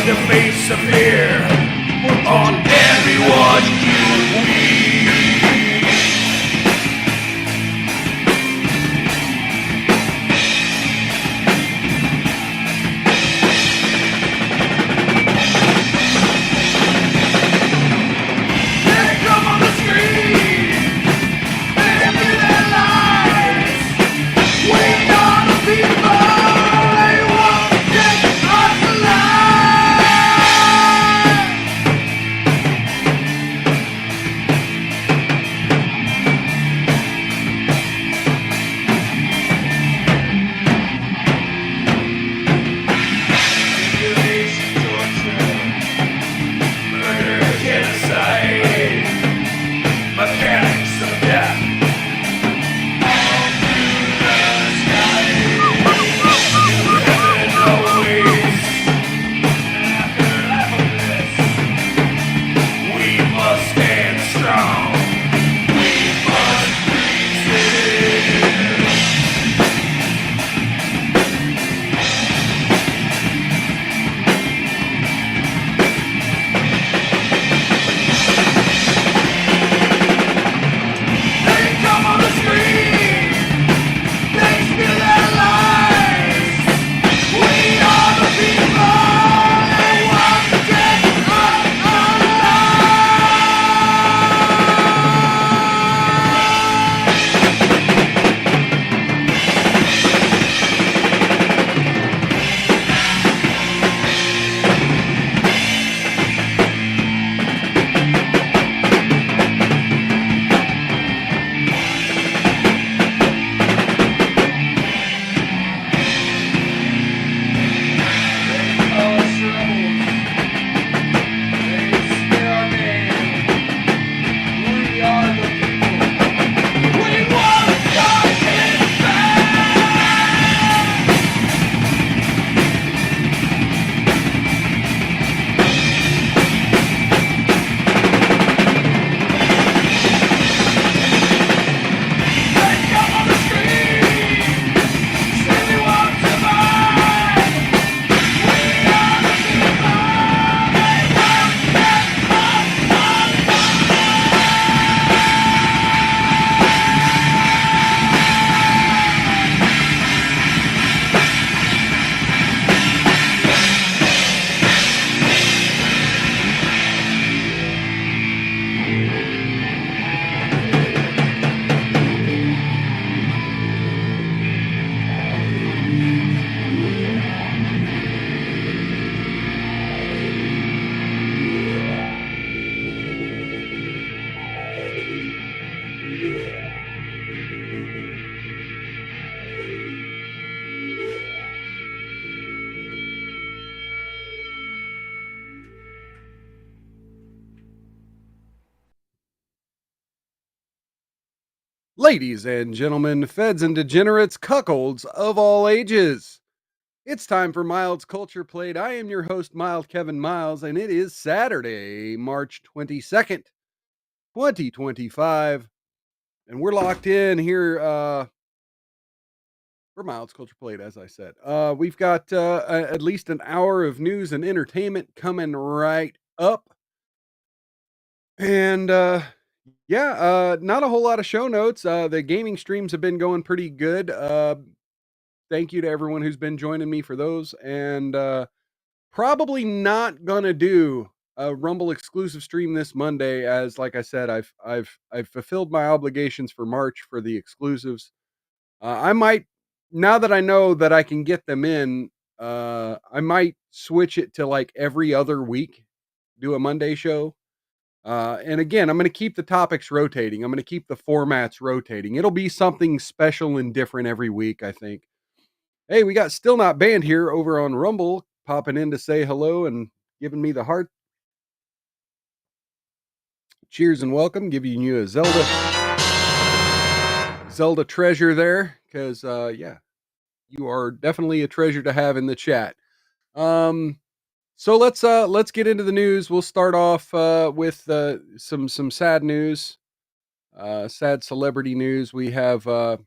The face of fear on everyone you meet. They come on the street, they empty their lives. We are the people. They won't take us alive. Mechanics of death. All through the sky. Heaven awaits an afterlife of this. We must stand strong. We must resist. Ladies and gentlemen, feds and degenerates, cuckolds of all ages, it's time for Mild's Culture Plate. I am your host, Mild Kevin Miles, and it is Saturday, March 22nd, 2025, and we're locked in here for Mild's Culture Plate, as I said. We've got at least an hour of news and entertainment coming right up, and not a whole lot of show notes. The gaming streams have been going pretty good. Thank you to everyone who's been joining me for those. And probably not gonna do a Rumble exclusive stream this Monday, as like I said, I've fulfilled my obligations for March for the exclusives. I might, now that I know that I can get them in, I might switch it to like every other week, do a Monday show. And again, I'm going to keep the topics rotating. I'm going to keep the formats rotating. It'll be something special and different every week, I think. Hey, we got Still Not Banned here over on Rumble, popping in to say hello and giving me the heart. Cheers and welcome, giving you a Zelda Zelda treasure there, because yeah, you are definitely a treasure to have in the chat. Um, so let's get into the news. We'll start off with some sad news, sad celebrity news. We have such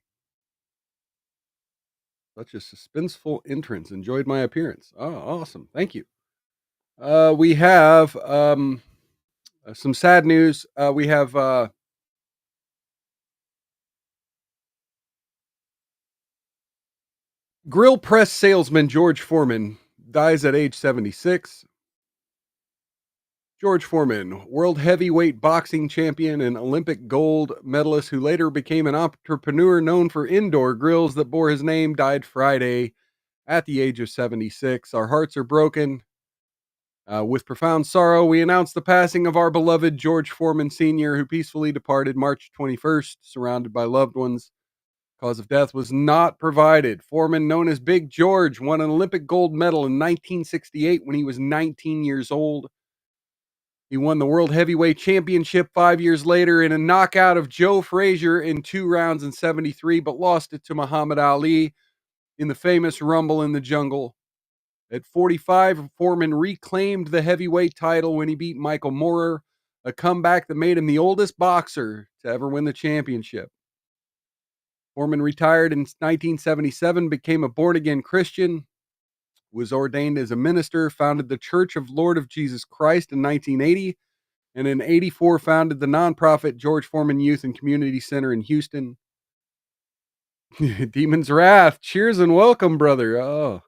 a suspenseful entrance. Enjoyed my appearance. Oh, awesome! Thank you. We have some sad news. We have grill press salesman George Foreman dies at age 76. George Foreman, world heavyweight boxing champion and Olympic gold medalist who later became an entrepreneur known for indoor grills that bore his name, died Friday at the age of 76. Our hearts are broken. With profound sorrow, we announce the passing of our beloved George Foreman Sr., who peacefully departed March 21st, surrounded by loved ones. Cause of death was not provided. Foreman, known as Big George, won an Olympic gold medal in 1968 when he was 19 years old. He won the World Heavyweight Championship 5 years later in a knockout of Joe Frazier in 2 rounds in 73, but lost it to Muhammad Ali in the famous Rumble in the Jungle. At 45, Foreman reclaimed the heavyweight title when he beat Michael Moorer, a comeback that made him the oldest boxer to ever win the championship. Foreman retired in 1977, became a born-again Christian, was ordained as a minister, founded the Church of Lord of Jesus Christ in 1980, and in 84 founded the nonprofit George Foreman Youth and Community Center in Houston. Demon's Wrath, cheers and welcome, brother. Oh,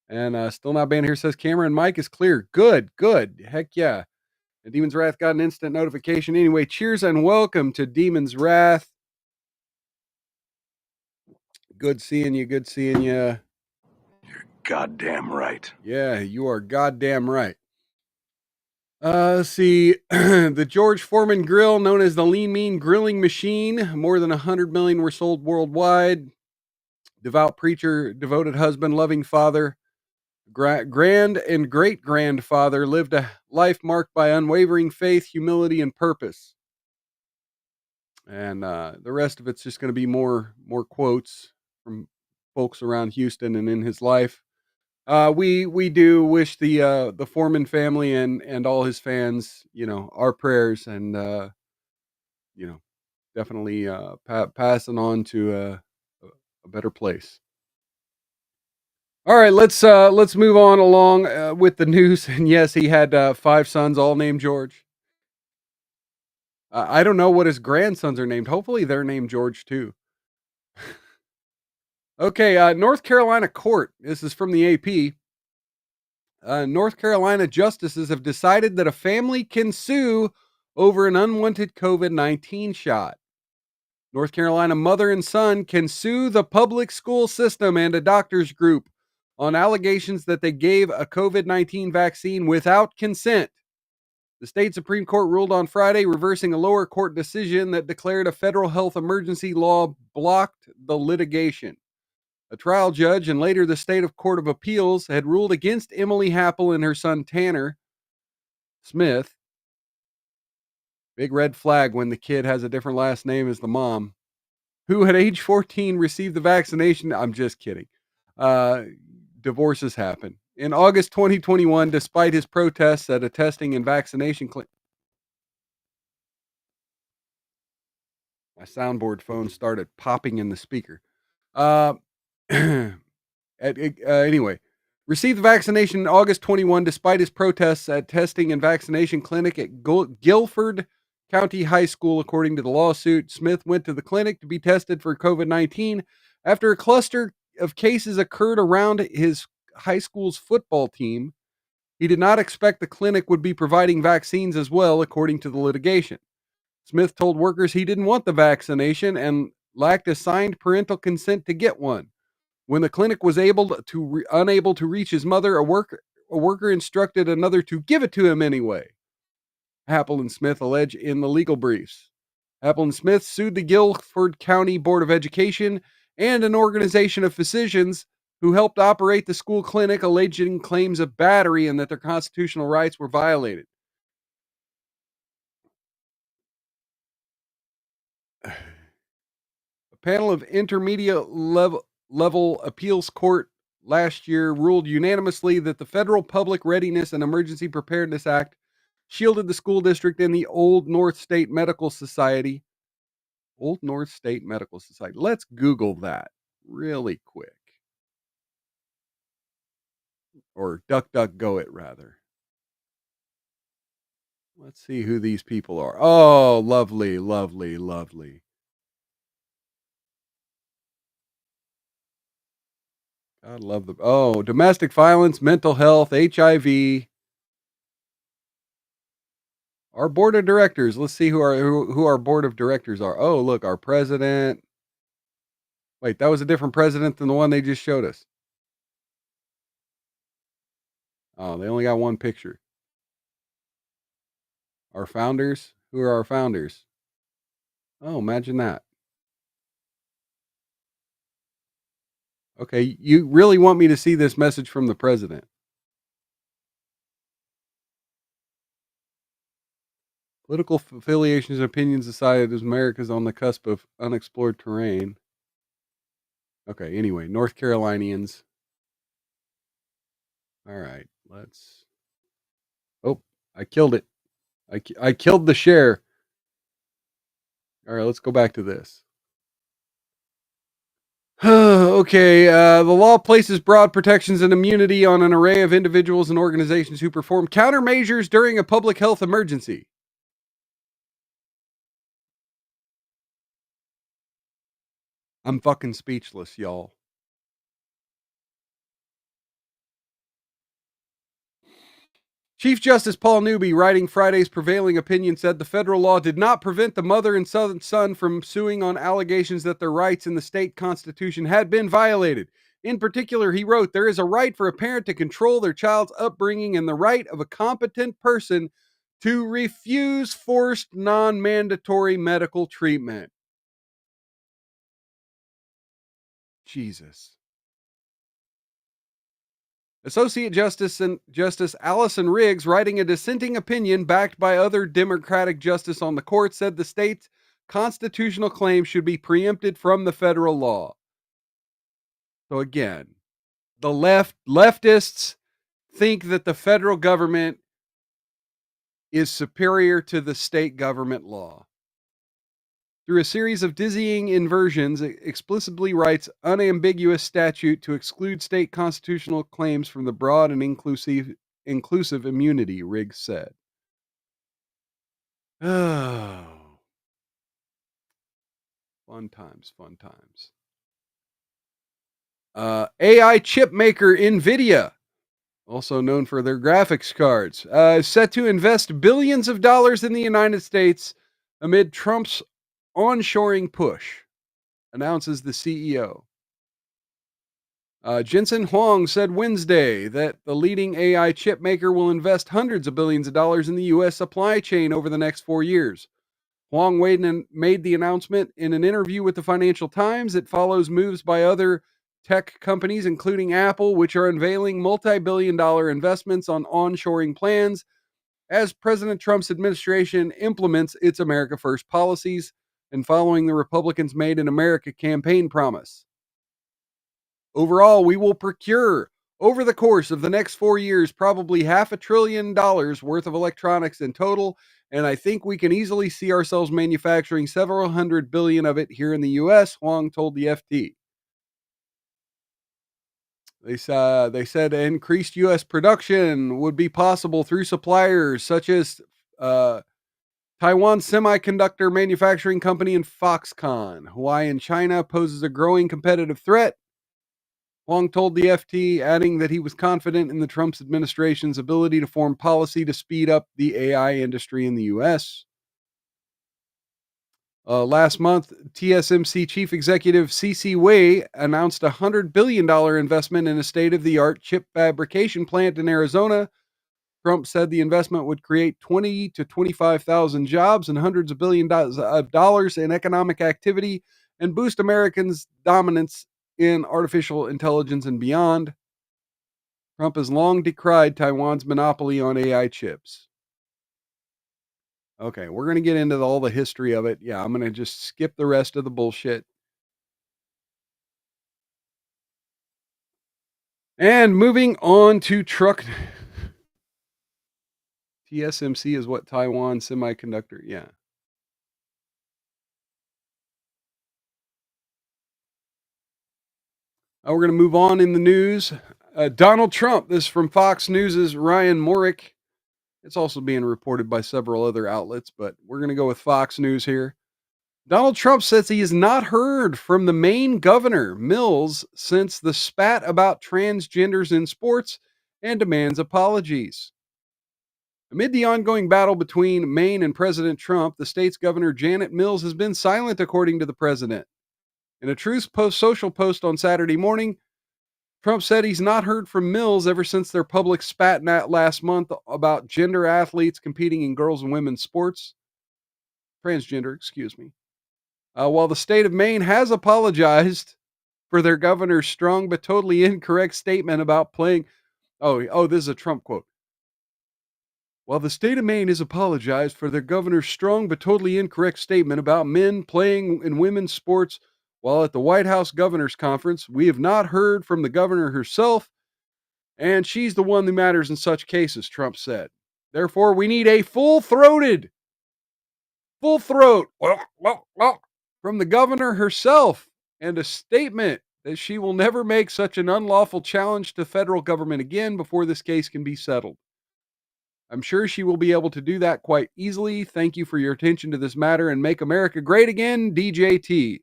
and still not banned here, says Cameron. Mic is clear. Good. Heck yeah. And Demon's Wrath got an instant notification. Anyway, cheers and welcome to Demon's Wrath. Good seeing you. Goddamn right. Yeah, you are goddamn right. Let's see. The George Foreman grill, known as the Lean Mean Grilling Machine, more than 100 million were sold worldwide. Devout preacher, devoted husband, loving father, grand and great grandfather, lived a life marked by unwavering faith, humility, and purpose. And the rest of it's just going to be more quotes from folks around Houston and in his life. We do wish the Foreman family and all his fans, our prayers, and definitely passing on to a better place. All right, let's move on along with the news. And yes, he had 5 sons, all named George. I don't know what his grandsons are named. Hopefully, they're named George too. Okay, North Carolina court. This is from the AP. North Carolina justices have decided that a family can sue over an unwanted COVID-19 shot. North Carolina mother and son can sue the public school system and a doctor's group on allegations that they gave a COVID-19 vaccine without consent. The state Supreme Court ruled on Friday, reversing a lower court decision that declared a federal health emergency law blocked the litigation. A trial judge and later the State Court of Appeals had ruled against Emily Happel and her son Tanner Smith. Big red flag when the kid has a different last name as the mom, who at age 14 received the vaccination. I'm just kidding. Divorces happen. In August 2021, despite his protests at a testing and vaccination clinic. My soundboard phone started popping in the speaker. Anyway, received the vaccination in August 21 despite his protests at testing and vaccination clinic at Guilford County High School. According to the lawsuit, Smith went to the clinic to be tested for COVID-19 after a cluster of cases occurred around his high school's football team. He did not expect the clinic would be providing vaccines as well, according to the litigation. Smith told workers he didn't want the vaccination and lacked a signed parental consent to get one. When the clinic was unable to reach his mother, a worker instructed another to give it to him anyway. Happel and Smith allege in the legal briefs. Happel and Smith sued the Guilford County Board of Education and an organization of physicians who helped operate the school clinic, alleging claims of battery and that their constitutional rights were violated. panel of intermediate level appeals court last year ruled unanimously that the Federal Public Readiness and Emergency Preparedness Act shielded the school district and the Old North State Medical Society. Old North State Medical Society. Let's Google that really quick. Or DuckDuckGo it, rather. Let's see who these people are. Oh, lovely, lovely, lovely. God love the. Oh, domestic violence, mental health, HIV. Our board of directors. Let's see who our board of directors are. Oh, look, our president. Wait, that was a different president than the one they just showed us. Oh, they only got one picture. Our founders? Who are our founders? Oh, imagine that. Okay, you really want me to see this message from the president? Political affiliations and opinions decided as America's on the cusp of unexplored terrain. Okay, anyway, North Carolinians. All right, let's. Oh, I killed it. I killed the share. All right, let's go back to this. Okay, the law places broad protections and immunity on an array of individuals and organizations who perform countermeasures during a public health emergency. I'm fucking speechless, y'all. Chief Justice Paul Newby, writing Friday's prevailing opinion, said the federal law did not prevent the mother and son from suing on allegations that their rights in the state constitution had been violated. In particular, he wrote, there is a right for a parent to control their child's upbringing and the right of a competent person to refuse forced non-mandatory medical treatment. Jesus. Associate Justice Allison Riggs, writing a dissenting opinion backed by other Democratic justice on the court, said the state's constitutional claim should be preempted from the federal law. So again, the leftists think that the federal government is superior to the state government law. Through a series of dizzying inversions, it explicitly writes unambiguous statute to exclude state constitutional claims from the broad and inclusive immunity, Riggs said. Oh. Fun times, fun times. AI chip maker NVIDIA, also known for their graphics cards, is set to invest billions of dollars in the United States amid Trump's onshoring push, announces the CEO. Jensen Huang said Wednesday that the leading AI chip maker will invest hundreds of billions of dollars in the U.S. supply chain over the next 4 years. Huang made the announcement in an interview with the Financial Times. It follows moves by other tech companies, including Apple, which are unveiling multi-billion-dollar investments on onshoring plans as President Trump's administration implements its America First policies and following the Republicans' Made in America campaign promise. Overall, we will procure, over the course of the next 4 years, probably $500 billion worth of electronics in total, and I think we can easily see ourselves manufacturing several hundred billion of it here in the U.S., Huang told the FT. They said increased U.S. production would be possible through suppliers such as Taiwan Semiconductor Manufacturing Company and Foxconn. Hawaii and China poses a growing competitive threat, Huang told the FT, adding that he was confident in the Trump administration's ability to form policy to speed up the AI industry in the U.S. Last month, TSMC chief executive C.C. Wei announced a $100 billion investment in a state-of-the-art chip fabrication plant in Arizona. Trump said the investment would create 20 to 25,000 jobs and hundreds of billions of dollars in economic activity and boost Americans' dominance in artificial intelligence and beyond. Trump has long decried Taiwan's monopoly on AI chips. Okay, we're going to get into all the history of it. Yeah, I'm going to just skip the rest of the bullshit. And moving on to truck. TSMC is what? Taiwan Semiconductor. Yeah. We're going to move on in the news. Donald Trump, this is from Fox News' Ryan Morick. It's also being reported by several other outlets, but we're going to go with Fox News here. Donald Trump says he has not heard from the Maine governor, Mills, since the spat about transgenders in sports and demands apologies. Amid the ongoing battle between Maine and President Trump, the state's governor, Janet Mills, has been silent, according to the president. In a Truth social post on Saturday morning, Trump said he's not heard from Mills ever since their public spat last month about gender athletes competing in girls and women's sports. Transgender, excuse me. While the state of Maine has apologized for their governor's strong but totally incorrect statement about playing. This is a Trump quote. While the state of Maine has apologized for their governor's strong but totally incorrect statement about men playing in women's sports while at the White House Governor's Conference, we have not heard from the governor herself, and she's the one who matters in such cases, Trump said. Therefore, we need a full throat from the governor herself and a statement that she will never make such an unlawful challenge to federal government again before this case can be settled. I'm sure she will be able to do that quite easily. Thank you for your attention to this matter and make America great again, DJT.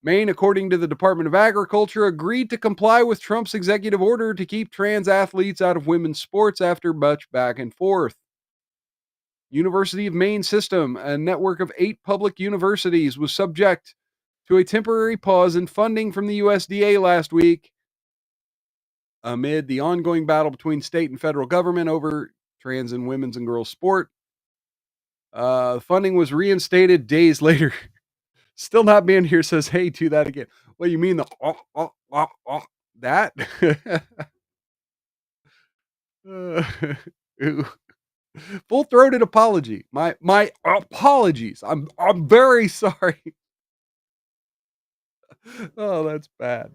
Maine, according to the Department of Agriculture, agreed to comply with Trump's executive order to keep trans athletes out of women's sports after much back and forth. University of Maine System, a network of 8 public universities, was subject to a temporary pause in funding from the USDA last week amid the ongoing battle between state and federal government over trans and women's and girls sport. Funding was reinstated days later. Still not being here says, hey, do that again. Well, you mean the that? Full-throated apology. My apologies. I'm very sorry. Oh, that's bad.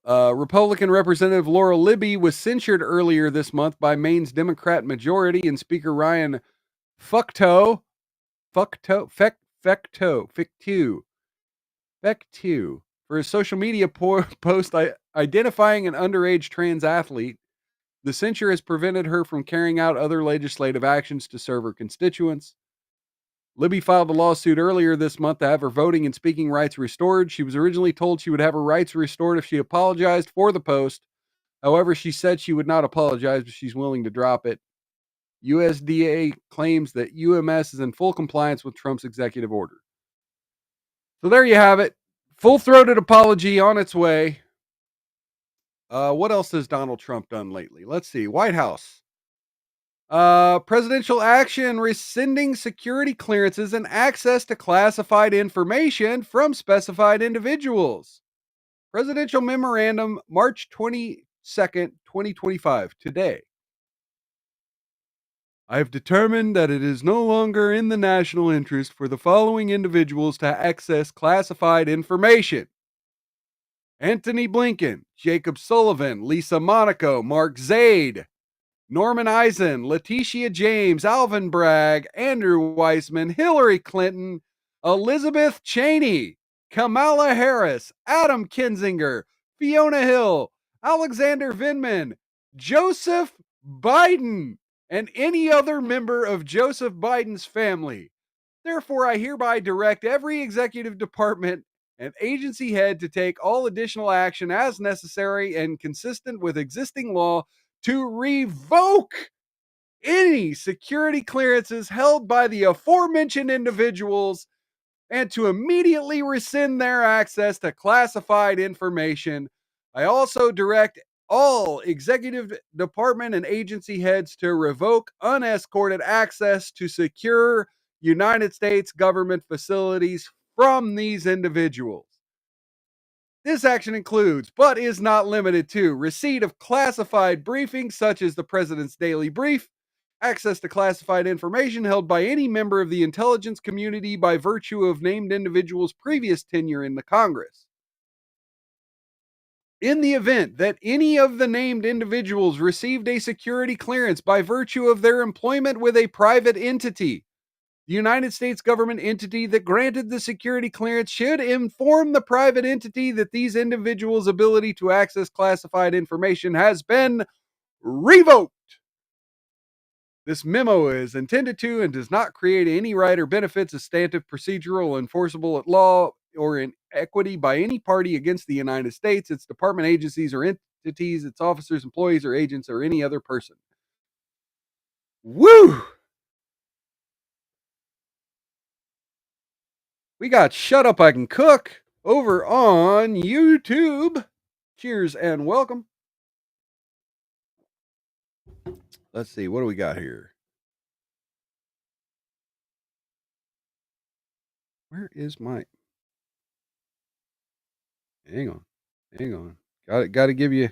Republican Representative Laura Libby was censured earlier this month by Maine's Democrat majority and Speaker Ryan Fecteau for his social media post identifying an underage trans athlete. The censure has prevented her from carrying out other legislative actions to serve her constituents. Libby filed a lawsuit earlier this month to have her voting and speaking rights restored. She was originally told she would have her rights restored if she apologized for the post. However, she said she would not apologize, but she's willing to drop it. USDA claims that UMS is in full compliance with Trump's executive order. So there you have it. Full-throated apology on its way. What else has Donald Trump done lately? Let's see. White House. Presidential action rescinding security clearances and access to classified information from specified individuals. Presidential memorandum, March 22nd, 2025, today. I have determined that it is no longer in the national interest for the following individuals to access classified information: Antony Blinken, Jacob Sullivan, Lisa Monaco, Mark Zaid, Norman Eisen, Letitia James, Alvin Bragg, Andrew Weissman, Hillary Clinton, Elizabeth Cheney, Kamala Harris, Adam Kinzinger, Fiona Hill, Alexander Vindman, Joseph Biden, and any other member of Joseph Biden's family. Therefore, I hereby direct every executive department and agency head to take all additional action as necessary and consistent with existing law to revoke any security clearances held by the aforementioned individuals and to immediately rescind their access to classified information. I also direct all executive department and agency heads to revoke unescorted access to secure United States government facilities from these individuals. This action includes, but is not limited to, receipt of classified briefings such as the President's Daily Brief, access to classified information held by any member of the intelligence community by virtue of named individuals' previous tenure in the Congress, In the event that any of the named individuals received a security clearance by virtue of their employment with a private entity, the United States government entity that granted the security clearance should inform the private entity that these individuals' ability to access classified information has been revoked. This memo is intended to and does not create any right or benefits, substantive, procedural, or enforceable at law or in equity by any party against the United States, its department agencies or entities, its officers, employees, or agents, or any other person. Woo! We got Shut Up I Can Cook over on YouTube. Cheers and welcome. Let's see, what do we got here? Where is my... Hang on. Got to give you...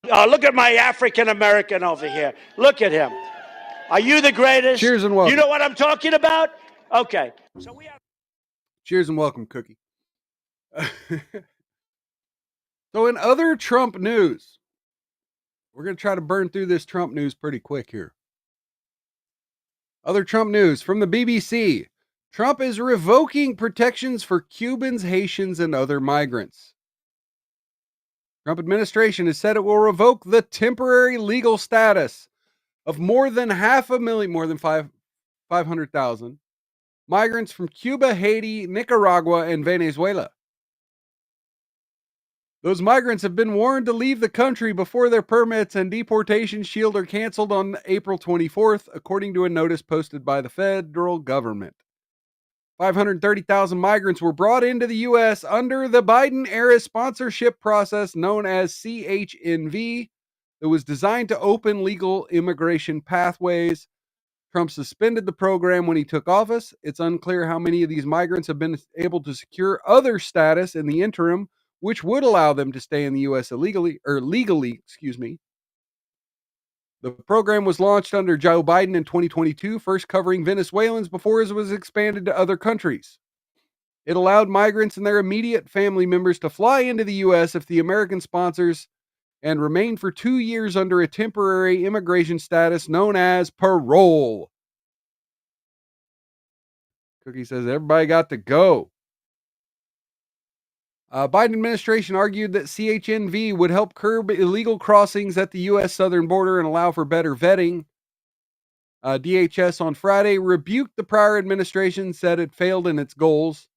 Look at my African American over here. Look at him. Are you the greatest? Cheers and welcome. You know what I'm talking about? Okay. So we have... Cheers and welcome, Cookie. So in other Trump news, we're going to try to burn through this Trump news pretty quick here. Other Trump news from the BBC. Trump is revoking protections for Cubans, Haitians, and other migrants. Trump administration has said it will revoke the temporary legal status of more than 500,000 migrants from Cuba, Haiti, Nicaragua, and Venezuela. Those migrants have been warned to leave the country before their permits and deportation shield are canceled on April 24th, according to a notice posted by the federal government. 530,000 migrants were brought into the U.S. under the Biden-era sponsorship process known as CHNV that was designed to open legal immigration pathways. Trump suspended the program when he took office. It's unclear how many of these migrants have been able to secure other status in the interim, which would allow them to stay in the U.S. legally. The program was launched under Joe Biden in 2022, first covering Venezuelans before it was expanded to other countries. It allowed migrants and their immediate family members to fly into the U.S. if the American sponsors and remain for 2 years under a temporary immigration status known as parole. Cookie says everybody got to go. Biden administration argued that CHNV would help curb illegal crossings at the U.S. southern border and allow for better vetting. DHS on Friday rebuked the prior administration, said it failed in its goals.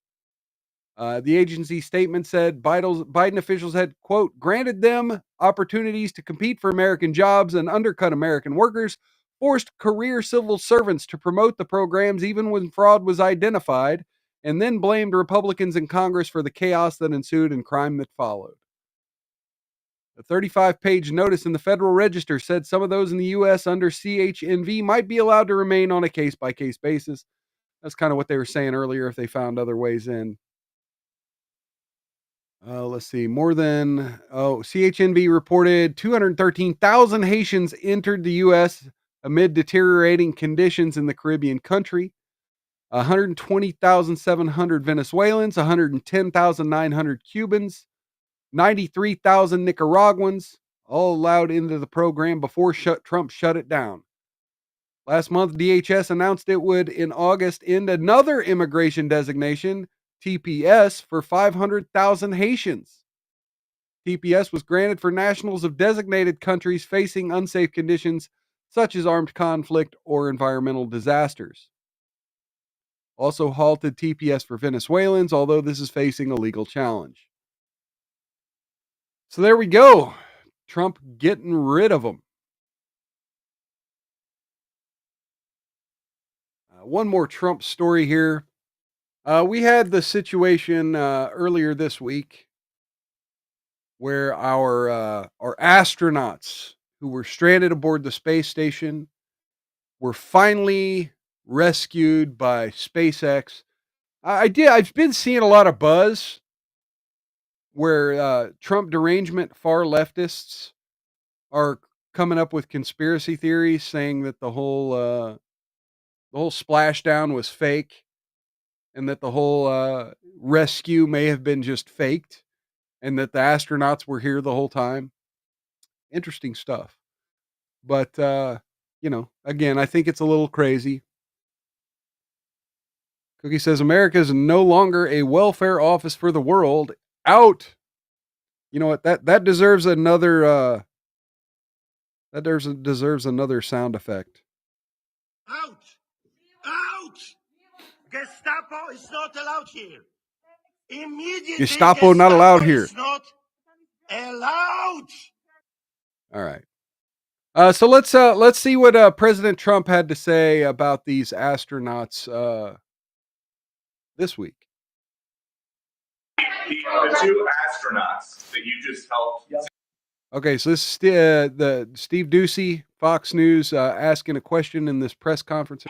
The agency statement said Biden officials had, quote, granted them opportunities to compete for American jobs and undercut American workers, forced career civil servants to promote the programs even when fraud was identified, and then blamed Republicans in Congress for the chaos that ensued and crime that followed. A 35-page notice in the Federal Register said some of those in the U.S. under CHNV might be allowed to remain on a case-by-case basis. That's kind of what they were saying earlier if they found other ways in. Let's see. CHNV reported 213,000 Haitians entered the U.S. amid deteriorating conditions in the Caribbean country. 120,700 Venezuelans, 110,900 Cubans, 93,000 Nicaraguans, all allowed into the program before Trump shut it down. Last month, DHS announced it would, in August, end another immigration designation, TPS, for 500,000 Haitians. TPS was granted for nationals of designated countries facing unsafe conditions such as armed conflict or environmental disasters. Also halted TPS for Venezuelans, although this is facing a legal challenge. So there we go. Trump getting rid of them. One more Trump story here. We had the situation earlier this week where our astronauts who were stranded aboard the space station were finally rescued by SpaceX. I've been seeing a lot of buzz where Trump derangement far leftists are coming up with conspiracy theories saying that the whole the whole splashdown was fake, and that the whole rescue may have been just faked, and that the astronauts were here the whole time. Interesting stuff. But again, I think it's a little crazy. Cookie says America is no longer a welfare office for the world. Out. You know what? That deserves another deserves another sound effect. Out! Out! Gestapo is not allowed here. Immediately, Gestapo not allowed here. Is not allowed. All right. So let's see what President Trump had to say about these astronauts this week. The two astronauts that you just helped. Yep. Okay, so this is the Steve Ducey, Fox News, asking a question in this press conference. The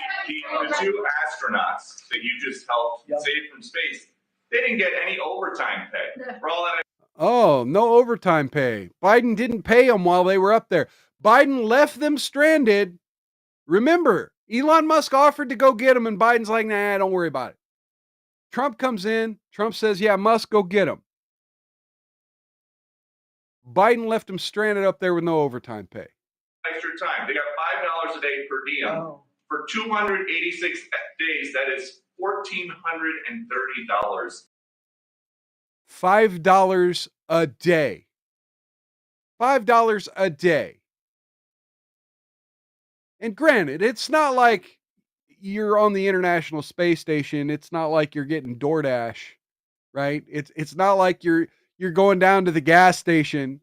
two astronauts that you just helped save from space, they didn't get any overtime pay. We're all in Oh, no overtime pay. Biden didn't pay them while they were up there. Biden left them stranded. Remember, Elon Musk offered to go get them, and Biden's like, nah, don't worry about it. Trump comes in. Trump says, yeah, Musk, go get them. Biden left them stranded up there with no overtime pay. extra time. They got $5 a day per diem. For 286 days, that is $1,430. $5 a day. $5 a day. And granted, it's not like you're on the International Space Station. It's not like you're getting DoorDash, right? It's not like you're going down to the gas station.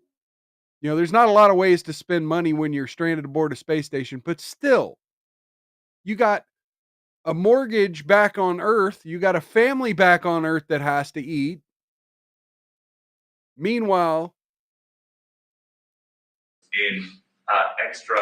You know, there's not a lot of ways to spend money when you're stranded aboard a space station, but still, you got a mortgage back on Earth. You got a family back on Earth that has to eat. Meanwhile, in extra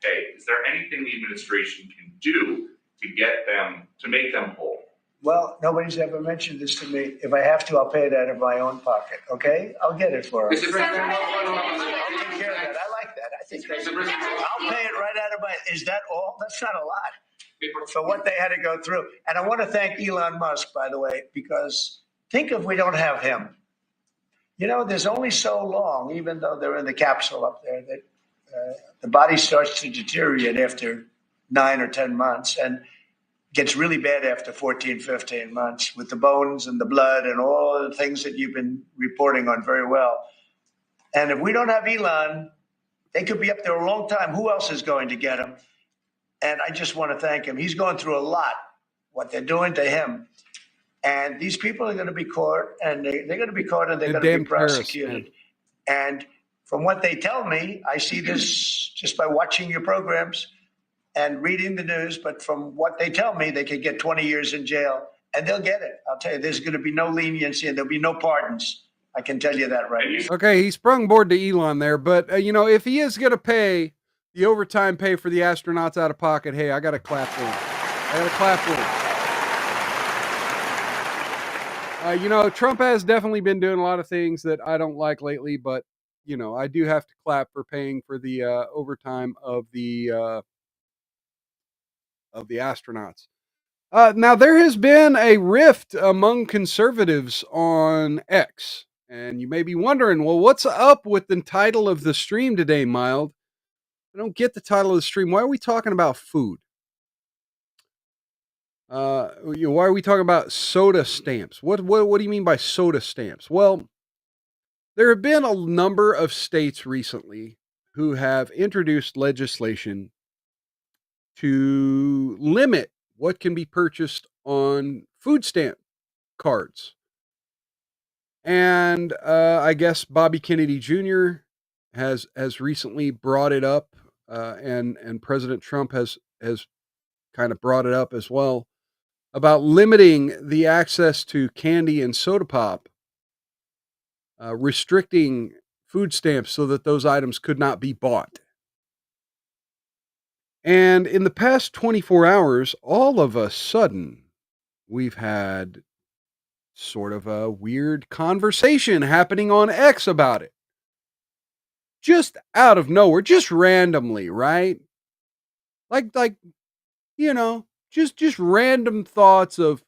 pay, is there anything the administration can do to get them, to make them whole? Well, nobody's ever mentioned this to me. If I have to, I'll pay it out of my own pocket. Okay, I'll get it for them. Mr. President, I'll take care of that. I like that. I think I'll pay it right out of my. Is that all? That's not a lot for what they had to go through. And I want to thank Elon Musk, by the way, because think if we don't have him. You know, there's only so long, even though they're in the capsule up there, that the body starts to deteriorate after 9 or 10 months and gets really bad after 14, 15 months with the bones and the blood and all the things that you've been reporting on very well. And if we don't have Elon, they could be up there a long time. Who else is going to get him? And I just want to thank him. He's going through a lot, what they're doing to him. And these people are going to be caught, and they're going to be caught, and they're going to be prosecuted. And from what they tell me, I see this just by watching your programs and reading the news. But from what they tell me, they could get 20 years in jail, and they'll get it. I'll tell you, there's going to be no leniency, and there'll be no pardons. I can tell you that right now. Okay, he sprung board to Elon there, but if he is going to pay the overtime pay for the astronauts out of pocket, hey, I got to clap for him. Trump has definitely been doing a lot of things that I don't like lately, but I do have to clap for paying for the overtime of the astronauts. Now there has been a rift among conservatives on X, and you may be wondering, well, what's up with the title of the stream today, Mild? I don't get the title of the stream. Why are we talking about food? Why are we talking about soda stamps? What do you mean by soda stamps? Well, there have been a number of states recently who have introduced legislation to limit what can be purchased on food stamp cards. And I guess Bobby Kennedy Jr. has recently brought it up, and President Trump has kind of brought it up as well, about limiting the access to candy and soda pop, restricting food stamps so that those items could not be bought. And in the past 24 hours, all of a sudden, we've had sort of a weird conversation happening on X about it. Just out of nowhere, just randomly, right? Like, just random thoughts of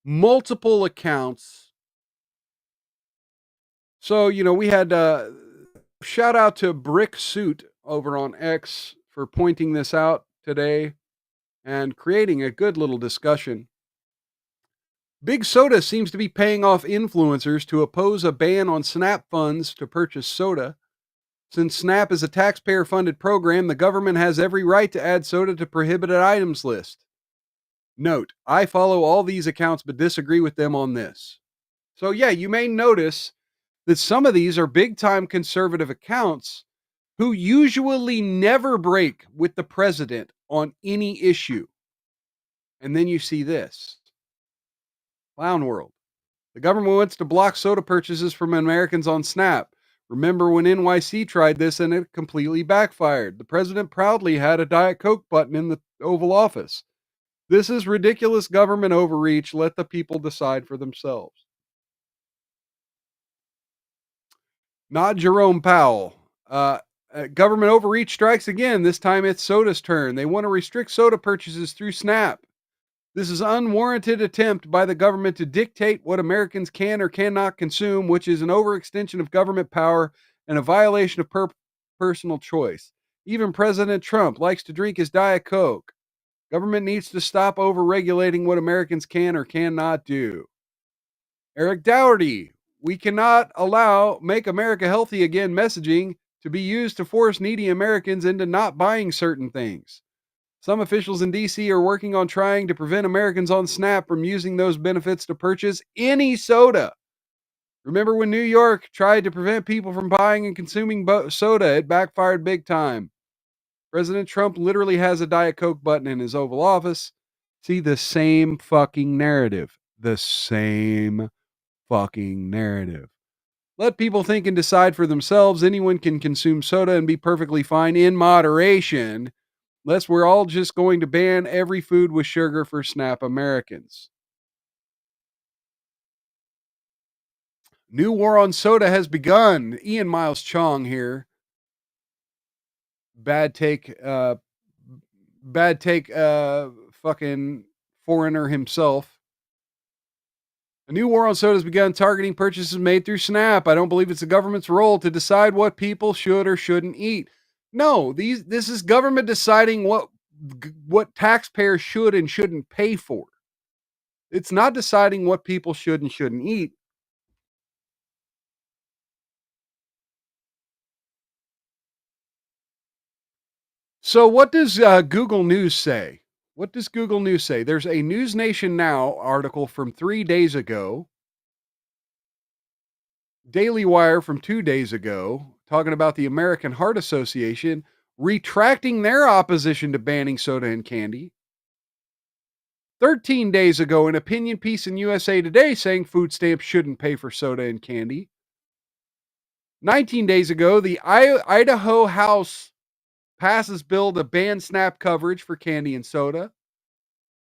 multiple accounts. So, we had shout out to Brick Suit over on X for pointing this out today and creating a good little discussion. Big Soda seems to be paying off influencers to oppose a ban on SNAP funds to purchase soda. Since SNAP is a taxpayer-funded program, the government has every right to add soda to prohibited items list. Note, I follow all these accounts but disagree with them on this. So yeah, you may notice that some of these are big-time conservative accounts who usually never break with the president on any issue. And then you see this. MCP. The government wants to block soda purchases from Americans on SNAP. Remember when NYC tried this and it completely backfired? The president proudly had a Diet Coke button in the Oval Office. This is ridiculous government overreach. Let the people decide for themselves. Not Jerome Powell. Government overreach strikes again. This time it's soda's turn. They want to restrict soda purchases through SNAP. This is an unwarranted attempt by the government to dictate what Americans can or cannot consume, which is an overextension of government power and a violation of personal choice. Even President Trump likes to drink his Diet Coke. Government needs to stop overregulating what Americans can or cannot do. Eric Dougherty, we cannot allow Make America Healthy Again messaging to be used to force needy Americans into not buying certain things. Some officials in D.C. are working on trying to prevent Americans on SNAP from using those benefits to purchase any soda. Remember when New York tried to prevent people from buying and consuming soda? It backfired big time. President Trump literally has a Diet Coke button in his Oval Office. See, the same fucking narrative. The same fucking narrative. Let people think and decide for themselves. Anyone can consume soda and be perfectly fine in moderation. Unless we're all just going to ban every food with sugar for SNAP Americans. New war on soda has begun. Ian Miles Chong here. Bad take, fucking foreigner himself. A new war on soda has begun, targeting purchases made through SNAP. I don't believe it's the government's role to decide what people should or shouldn't eat. No, this is government deciding what taxpayers should and shouldn't pay for. It's not deciding what people should and shouldn't eat. So what does Google News say? What does Google News say? There's a News Nation Now article from 3 days ago. Daily Wire from 2 days ago, talking about the American Heart Association retracting their opposition to banning soda and candy. 13 days ago, an opinion piece in USA Today saying food stamps shouldn't pay for soda and candy. 19 days ago, the Idaho House passes bill to ban SNAP coverage for candy and soda.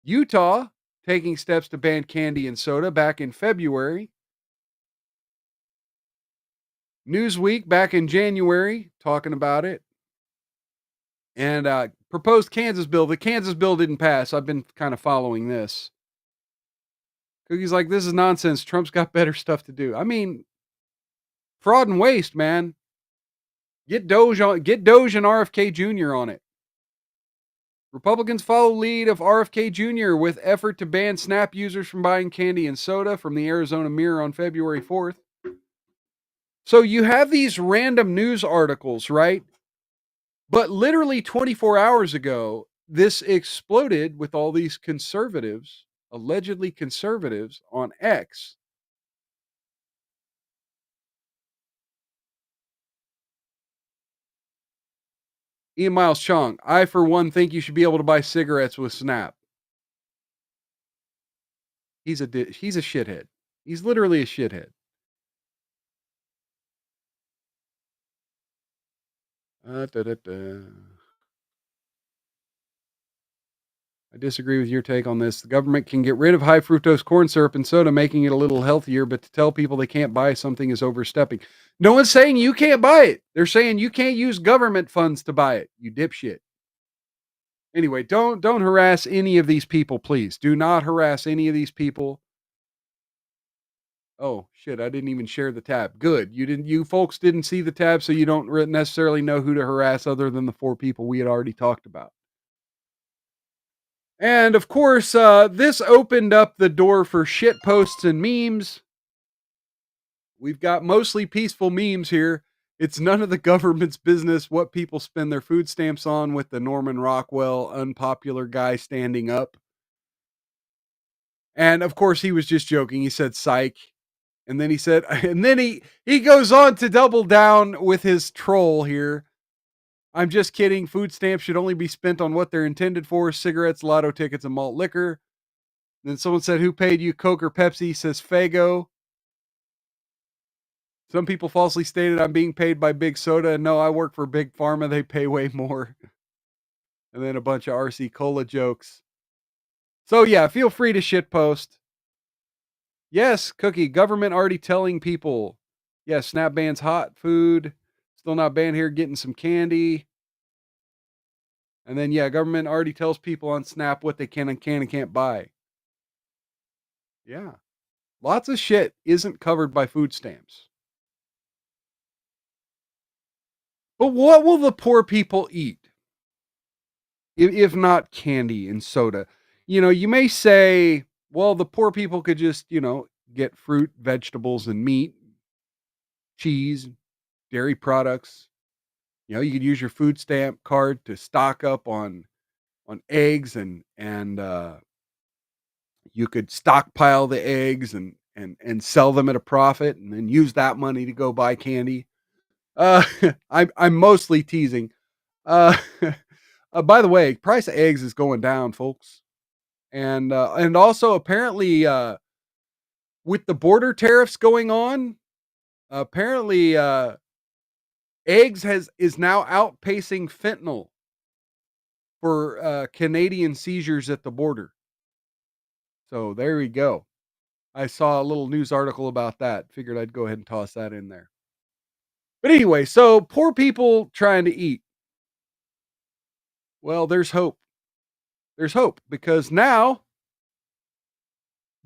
Utah taking steps to ban candy and soda back in February. Newsweek back in January talking about it. And proposed Kansas bill. The Kansas bill didn't pass. I've been kind of following this. Cookie's like, this is nonsense. Trump's got better stuff to do. I mean, fraud and waste, man. Get Doge and RFK Jr. on it. Republicans follow lead of RFK Jr. with effort to ban SNAP users from buying candy and soda from the Arizona Mirror on February 4th. So you have these random news articles, right? But literally 24 hours ago, this exploded with all these conservatives, allegedly conservatives, on X. Ian Miles Chong, I for one think you should be able to buy cigarettes with SNAP. He's a shithead. He's literally a shithead. I disagree with your take on this. The government can get rid of high fructose corn syrup and soda, making it a little healthier, but to tell people they can't buy something is overstepping. No one's saying you can't buy it. They're saying you can't use government funds to buy it, you dipshit. Anyway, don't harass any of these people, please. Do not harass any of these people. Oh shit, I didn't even share the tab. Good. You folks didn't see the tab, so you don't necessarily know who to harass other than the 4 people we had already talked about. And of course, this opened up the door for shit posts and memes. We've got mostly peaceful memes here. It's none of the government's business what people spend their food stamps on, with the Norman Rockwell unpopular guy standing up. And of course, he was just joking. He said, psych. And then he said, and then he goes on to double down with his troll here. I'm just kidding. Food stamps should only be spent on what they're intended for: cigarettes, lotto tickets, and malt liquor. And then someone said, who paid you, Coke or Pepsi? He says, Fago. Some people falsely stated I'm being paid by Big Soda. And no, I work for Big Pharma. They pay way more. And then a bunch of RC Cola jokes. So yeah, feel free to shitpost. Yes, Cookie, government already telling people. Yes, Snap bans hot food. Still not banned here, getting some candy. And then, yeah, government already tells people on Snap what they can and can't buy. Yeah. Lots of shit isn't covered by food stamps. But what will the poor people eat? If not candy and soda? You know, you may say, well, the poor people could just, get fruit, vegetables, and meat, cheese, dairy products. You could use your food stamp card to stock up on eggs and you could stockpile the eggs and sell them at a profit, and then use that money to go buy candy. I'm mostly teasing. By the way, price of eggs is going down, folks. And also apparently, with the border tariffs going on, apparently, eggs is now outpacing fentanyl for Canadian seizures at the border. So there we go. I saw a little news article about that. Figured I'd go ahead and toss that in there. But anyway, so poor people trying to eat. Well, there's hope. There's hope because now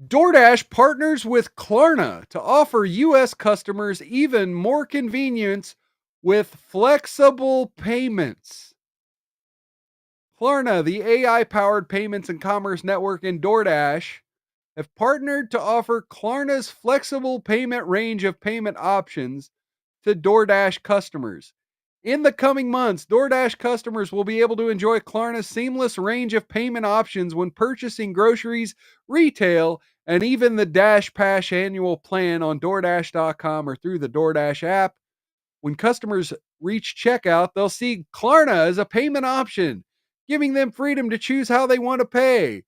DoorDash partners with Klarna to offer U.S. customers even more convenience with flexible payments. Klarna, the AI-powered payments and commerce network, and DoorDash have partnered to offer Klarna's flexible payment range of payment options to DoorDash customers. In the coming months, DoorDash customers will be able to enjoy Klarna's seamless range of payment options when purchasing groceries, retail, and even the Dash Pass annual plan on DoorDash.com or through the DoorDash app. When customers reach checkout, they'll see Klarna as a payment option, giving them freedom to choose how they want to pay.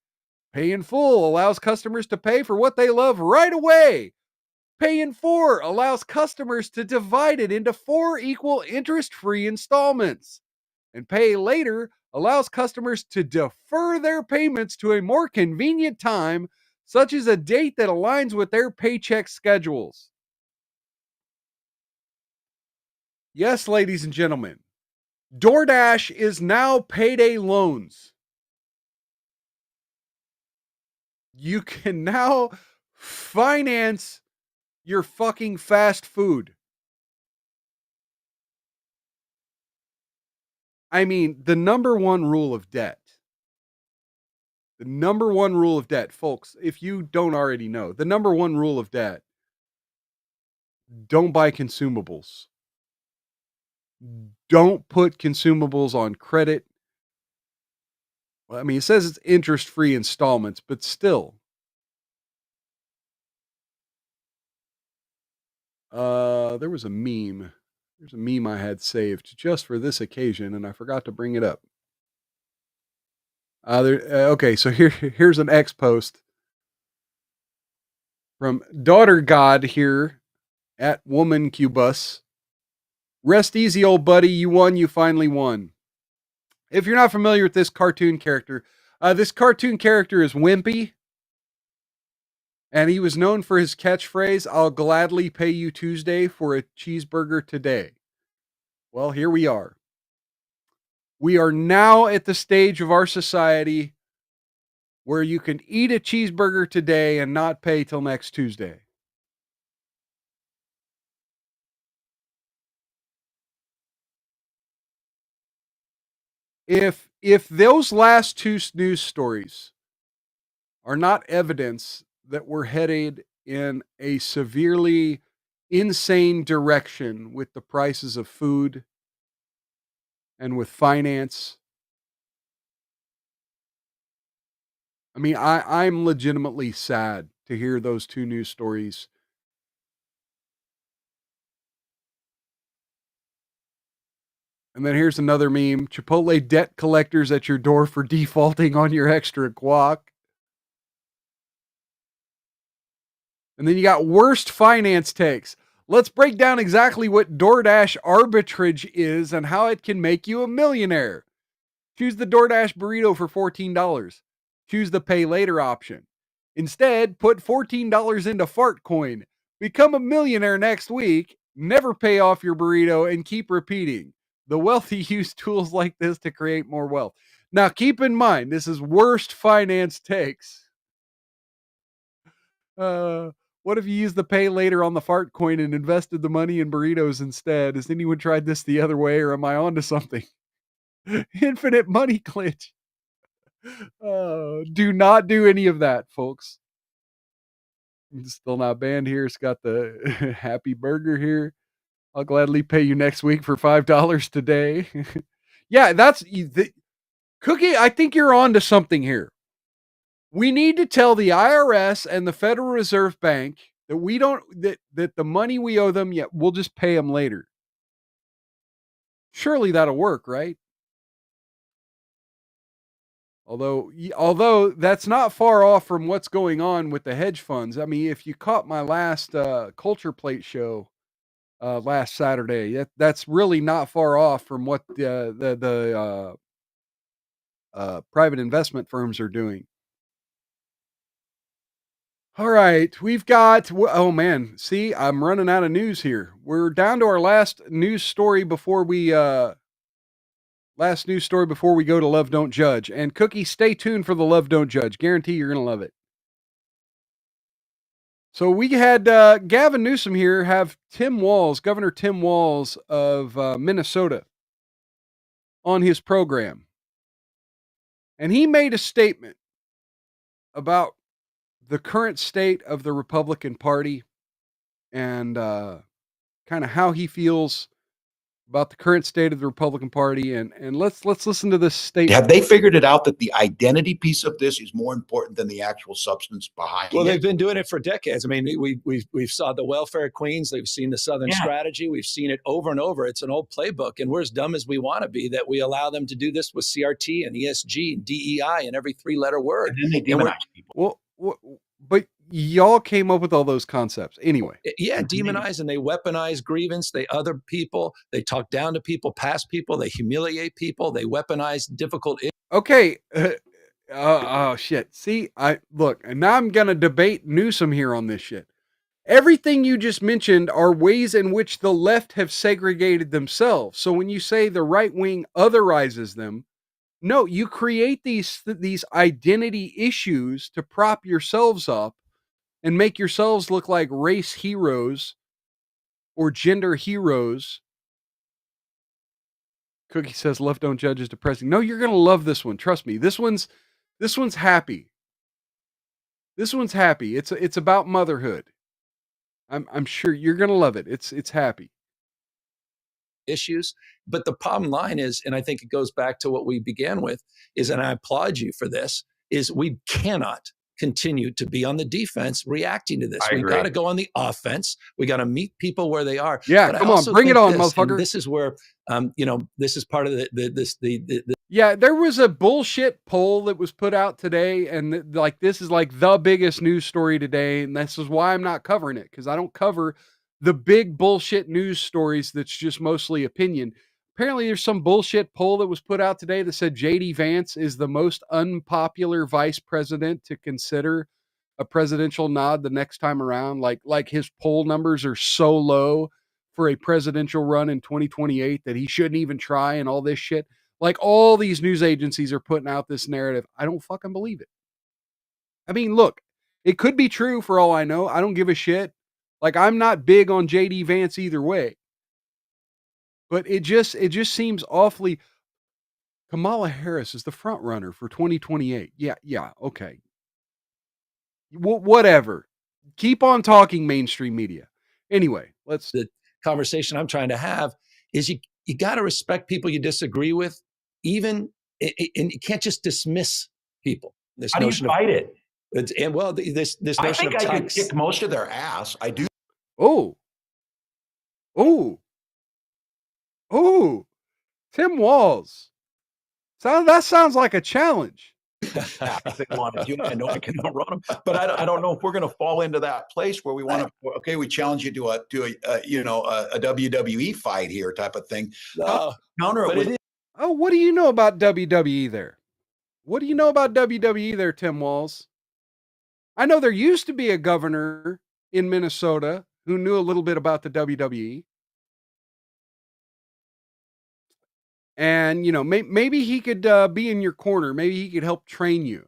Pay in full allows customers to pay for what they love right away. Pay in 4 allows customers to divide it into 4 equal interest-free installments. And pay later allows customers to defer their payments to a more convenient time, such as a date that aligns with their paycheck schedules. Yes, ladies and gentlemen, DoorDash is now payday loans. You can now finance your fucking fast food. I mean, the number one rule of debt, folks, if you don't already know, the number one rule of debt: don't buy consumables. Don't put consumables on credit. Well, I mean, it says it's interest-free installments, but still. There was a meme. There's a meme I had saved just for this occasion, and I forgot to bring it up. Okay, so here's an X post from Daughter God here at Woman Cubus. Rest easy, old buddy. You won. You finally won. If you're not familiar with this cartoon character is Wimpy. And he was known for his catchphrase, I'll gladly pay you Tuesday for a cheeseburger today. Well, here we are. We are now at the stage of our society where you can eat a cheeseburger today and not pay till next Tuesday. If those last two news stories are not evidence that we're headed in a severely insane direction with the prices of food and with finance, I mean, I'm legitimately sad to hear those two news stories. And then here's another meme: Chipotle debt collectors at your door for defaulting on your extra guac. And then you got worst finance takes. Let's break down exactly what DoorDash arbitrage is and how it can make you a millionaire. Choose the DoorDash burrito for $14. Choose the pay later option. Instead, put $14 into Fartcoin. Become a millionaire next week. Never pay off your burrito and keep repeating. The wealthy use tools like this to create more wealth. Now, keep in mind, this is worst finance takes. What if you used the pay later on the Fartcoin and invested the money in burritos instead? Has anyone tried this the other way, or am I onto something? Infinite money glitch. Do not do any of that, folks. It's still not banned here. It's got the happy burger here. I'll gladly pay you next week for $5 today. Yeah, that's the Cookie. I think you're on to something here. We need to tell the IRS and the Federal Reserve Bank that we don't that the money we owe them, yet we'll just pay them later. Surely that'll work, right? Although that's not far off from what's going on with the hedge funds. I mean, if you caught my last Culture Plate show last Saturday, that's really not far off from what the private investment firms are doing. All right, we've got. Oh man, see, I'm running out of news here. We're down to our last news story before we go to Love Don't Judge. And Cookie, stay tuned for the Love Don't Judge. Guarantee you're gonna love it. So we had Gavin Newsom here have Governor Tim Walz of Minnesota, on his program, and he made a statement about the current state of the Republican Party and kind of how he feels about the current state of the Republican Party. And let's listen to this statement. Have they figured it out that the identity piece of this is more important than the actual substance behind it? Well, they've been doing it for decades. I mean, we've saw the welfare queens. They've seen the Southern strategy. We've seen it over and over. It's an old playbook, and we're as dumb as we want to be that we allow them to do this with CRT and ESG and DEI and every three-letter word. And then they demonize people. But y'all came up with all those concepts anyway. Yeah, demonize and they weaponize grievance. They other people. They talk down to people, past people. They humiliate people. They weaponize difficult. Okay. Oh shit. See, and now I'm gonna debate Newsom here on this shit. Everything you just mentioned are ways in which the left have segregated themselves. So when you say the right wing otherizes them, no, you create these identity issues to prop yourselves up and make yourselves look like race heroes or gender heroes. Cookie says Love Don't Judge is depressing. No, you're going to love this one. Trust me. This one's happy. This one's happy. It's about motherhood. I'm sure you're going to love it. It's happy. Issues. But the bottom line is, and I think it goes back to what we began with, is, and I applaud you for this, is we cannot continue to be on the defense reacting to this. We got to go on the offense. We got to meet people where they are. Yeah, come on, bring it on, motherfucker. This is where, this is part of the Yeah, there was a bullshit poll that was put out today, and this is like the biggest news story today, and this is why I'm not covering it, because I don't cover the big bullshit news stories that's just mostly opinion. Apparently, there's some bullshit poll that was put out today that said J.D. Vance is the most unpopular vice president to consider a presidential nod the next time around. Like his poll numbers are so low for a presidential run in 2028 that he shouldn't even try and all this shit. Like all these news agencies are putting out this narrative. I don't fucking believe it. I mean, look, it could be true for all I know. I don't give a shit. Like, I'm not big on JD Vance either way. But it just seems awfully. Kamala Harris is the front runner for 2028. Yeah, okay. Whatever. Keep on talking, mainstream media. Anyway, let's. The conversation I'm trying to have is you got to respect people you disagree with, even, and you can't just dismiss people. This How do you notion fight of it? and well, this I notion think of I could kick most of their ass. I do. Oh. Tim Walls. That sounds like a challenge. If they want to do it, I know I can run them, but I don't know if we're going to fall into that place where we want to. Okay, we challenge you to a WWE fight here type of thing. Counter it with. Oh, what do you know about WWE there? What do you know about WWE there, Tim Walls? I know there used to be a governor in Minnesota who knew a little bit about the WWE. And, maybe he could be in your corner. Maybe he could help train you.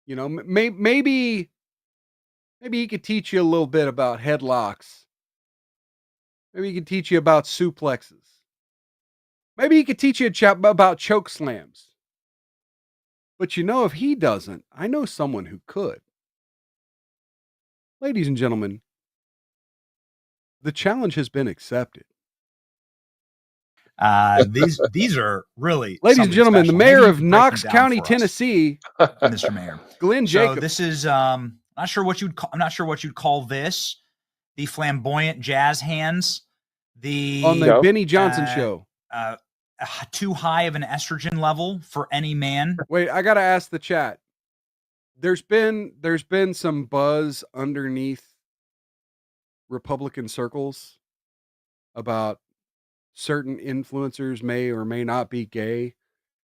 Maybe he could teach you a little bit about headlocks. Maybe he could teach you about suplexes. Maybe he could teach you about choke slams. But if he doesn't, I know someone who could. Ladies and gentlemen, the challenge has been accepted. These are really, ladies and gentlemen, special. the mayor Maybe you of can break Knox them down County, for us, Tennessee, Mr. Mayor. Glenn Jacobs. So this is I'm not sure what you'd call this. The flamboyant jazz hands. On the Benny Johnson show. Too high of an estrogen level for any man. Wait, I gotta ask the chat. There's been some buzz underneath Republican circles about certain influencers may or may not be gay,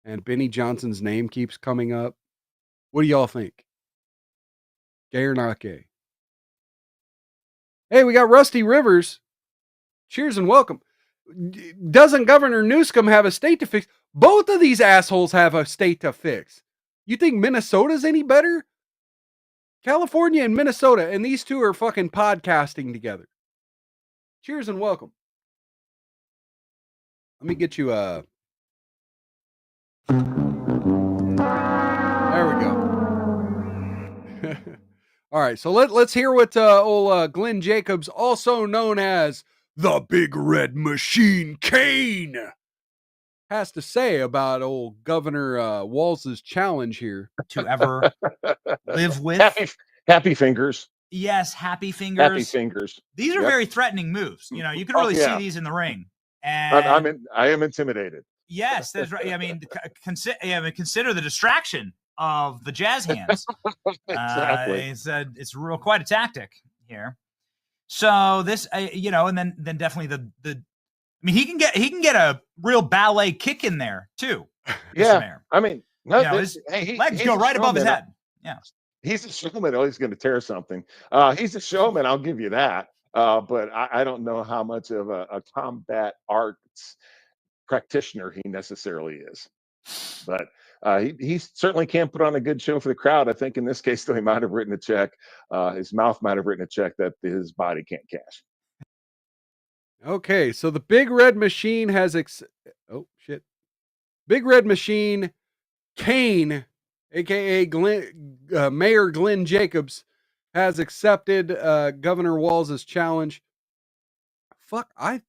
and Benny Johnson's name keeps coming up. What do y'all think? Gay or not gay? Hey, we got Rusty Rivers. Cheers and welcome. Doesn't Governor Newsom have a state to fix? Both of these assholes have a state to fix. You think Minnesota's any better? California and Minnesota, and these two are fucking podcasting together. Cheers and welcome. Let me get you there we go. All right, so let's hear what old Glenn Jacobs, also known as the Big Red Machine Kane, has to say about old Governor Walz's challenge here. To ever live with. Happy fingers. Yes, happy fingers. Happy fingers. These are very threatening moves. You can really see these in the ring. And I am intimidated. Yes, that's right. I mean, consider the distraction of the jazz hands. Exactly. It's quite a tactic here. So this, and then definitely the. I mean, he can get a real ballet kick in there too. Yeah, I mean, his legs go right above his head. Yeah, he's a showman. Oh, he's going to tear something. He's a showman. I'll give you that. But I don't know how much of a combat arts practitioner he necessarily is. But he certainly can put on a good show for the crowd. I think in this case, though, he might have written a check. His mouth might have written a check that his body can't cash. Okay, so the Big Red Machine has Big Red Machine Kane, aka Mayor Glenn Jacobs, has accepted Governor Walz's challenge. Fuck, I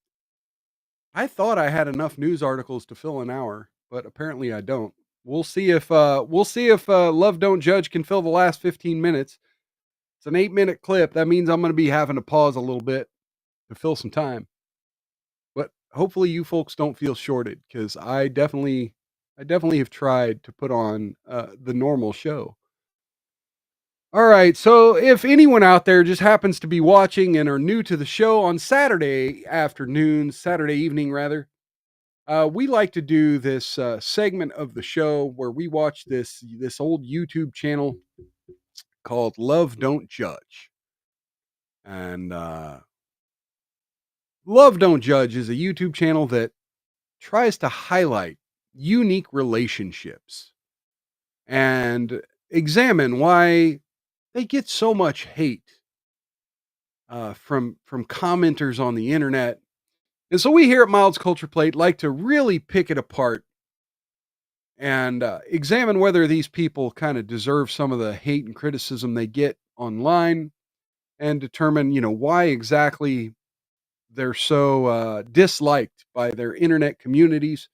thought I had enough news articles to fill an hour, but apparently I don't. We'll see if Love Don't Judge can fill the last 15 minutes. It's an 8-minute clip. That means I'm going to be having to pause a little bit to fill some time. But hopefully you folks don't feel shorted, because I definitely have tried to put on the normal show. All right, so if anyone out there just happens to be watching and are new to the show on Saturday evening rather, we like to do this segment of the show where we watch this old YouTube channel called Love Don't Judge. And Love Don't Judge is a YouTube channel that tries to highlight unique relationships and examine why they get so much hate from commenters on the internet. And so we here at Mild's Culture Plate like to really pick it apart and examine whether these people kind of deserve some of the hate and criticism they get online, and determine, why exactly they're so disliked by their internet communities.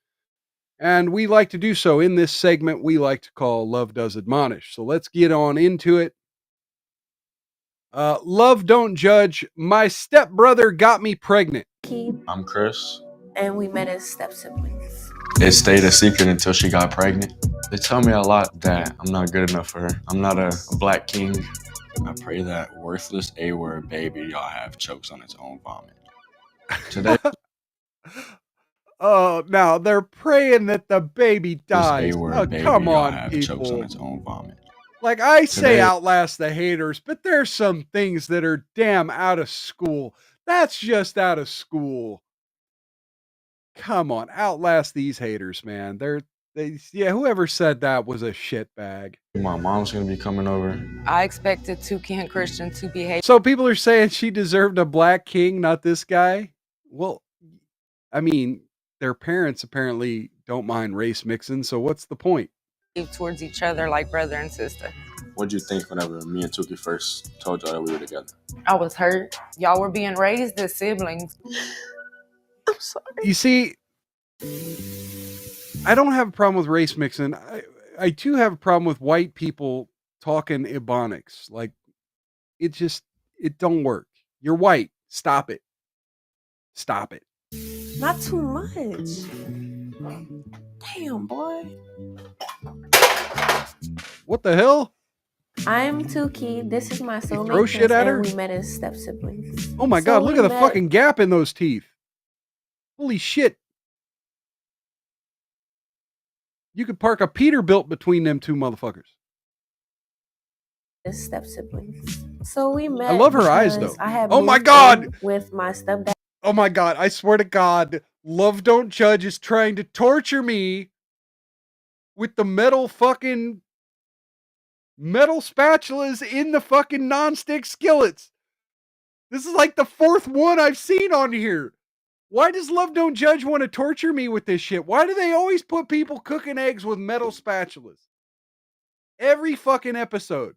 And we like to do so in this segment we like to call Love Does Admonish. So let's get on into it. Love Don't Judge. My stepbrother got me pregnant. I'm Chris. And we met as step siblings. It stayed a secret until she got pregnant. They tell me a lot that I'm not good enough for her. I'm not a black king. I pray that worthless A-word baby y'all have chokes on its own vomit. Today, Oh, now they're praying that the baby this dies. A-word Oh, baby come y'all on, have chokes on people. its own vomit. Like I say, Today- outlast the haters, but there's some things that are damn out of school. That's just out of school. Come on, outlast these haters, man. Whoever said that was a shitbag. My mom's gonna be coming over. I expected Tuki and Christian to behave. So people are saying she deserved a black king, not this guy. Well, I mean, their parents apparently don't mind race mixing, so what's the point? Towards each other like brother and sister. What'd you think whenever me and Tuki first told y'all that we were together? I was hurt. Y'all were being raised as siblings. I'm sorry. You see, I don't have a problem with race mixing. I do have a problem with white people talking Ebonics. Like, it don't work. You're white. Stop it. Stop it. Not too much. Damn, boy. What the hell? I'm Tuki. This is my soulmate. Throw shit at her? And we met as step siblings. Oh my God, look at the fucking gap in those teeth. Holy shit. You could park a Peterbilt between them two motherfuckers. As step siblings. So we met. I love her eyes, though. I have Oh my moved God. in with my stepdad. Oh my God, I swear to God, Love Don't Judge is trying to torture me with the metal spatulas in the fucking nonstick skillets. This is like the fourth one I've seen on here. Why does Love Don't Judge want to torture me with this shit? Why do they always put people cooking eggs with metal spatulas? Every fucking episode.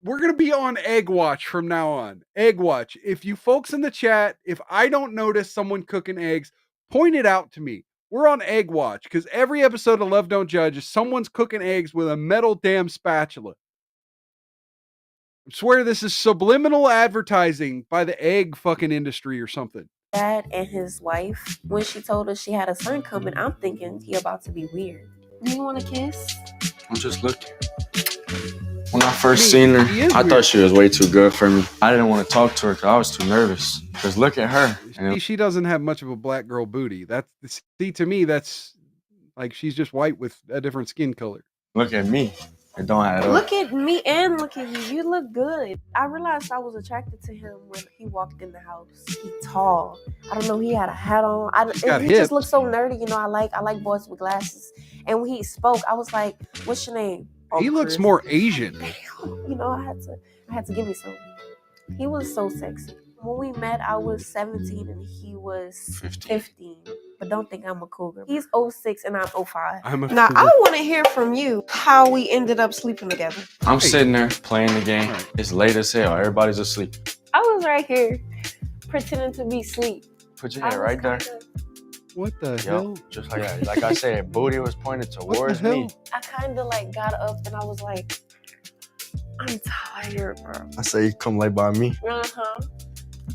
We're going to be on Egg Watch from now on. Egg Watch. If you folks in the chat, if I don't notice someone cooking eggs, point it out to me. We're on Egg Watch because every episode of Love Don't Judge is someone's cooking eggs with a metal damn spatula. I swear this is subliminal advertising by the egg fucking industry or something. Dad and his wife, when she told us she had a son coming, I'm thinking he about to be weird. You want to kiss? I'm just looking. When I first seen her, I thought she was way too good for me. I didn't want to talk to her because I was too nervous. Because look at her. She doesn't have much of a black girl booty. To me, that's like she's just white with a different skin color. Look at me. It don't add up. Look at me and look at you. You look good. I realized I was attracted to him when he walked in the house. He's tall. I don't know. He had a hat on. He just looked so nerdy. You know, I like boys with glasses. And when he spoke, I was like, "What's your name?" Oh, he looks more Asian. You know, I had to give me some. He was so sexy. When we met, I was 17 and he was 15. But don't think I'm a cougar. He's 06 and I'm 05. Now, I want to hear from you how we ended up sleeping together. I'm sitting there playing the game. Right. It's late as hell. Everybody's asleep. I was right here pretending to be asleep. Put your head right there. What the hell? Just like that. Like I said, booty was pointed towards me. I kind of like got up and I was like, I'm tired, bro. I say, you come lay by me. Uh-huh.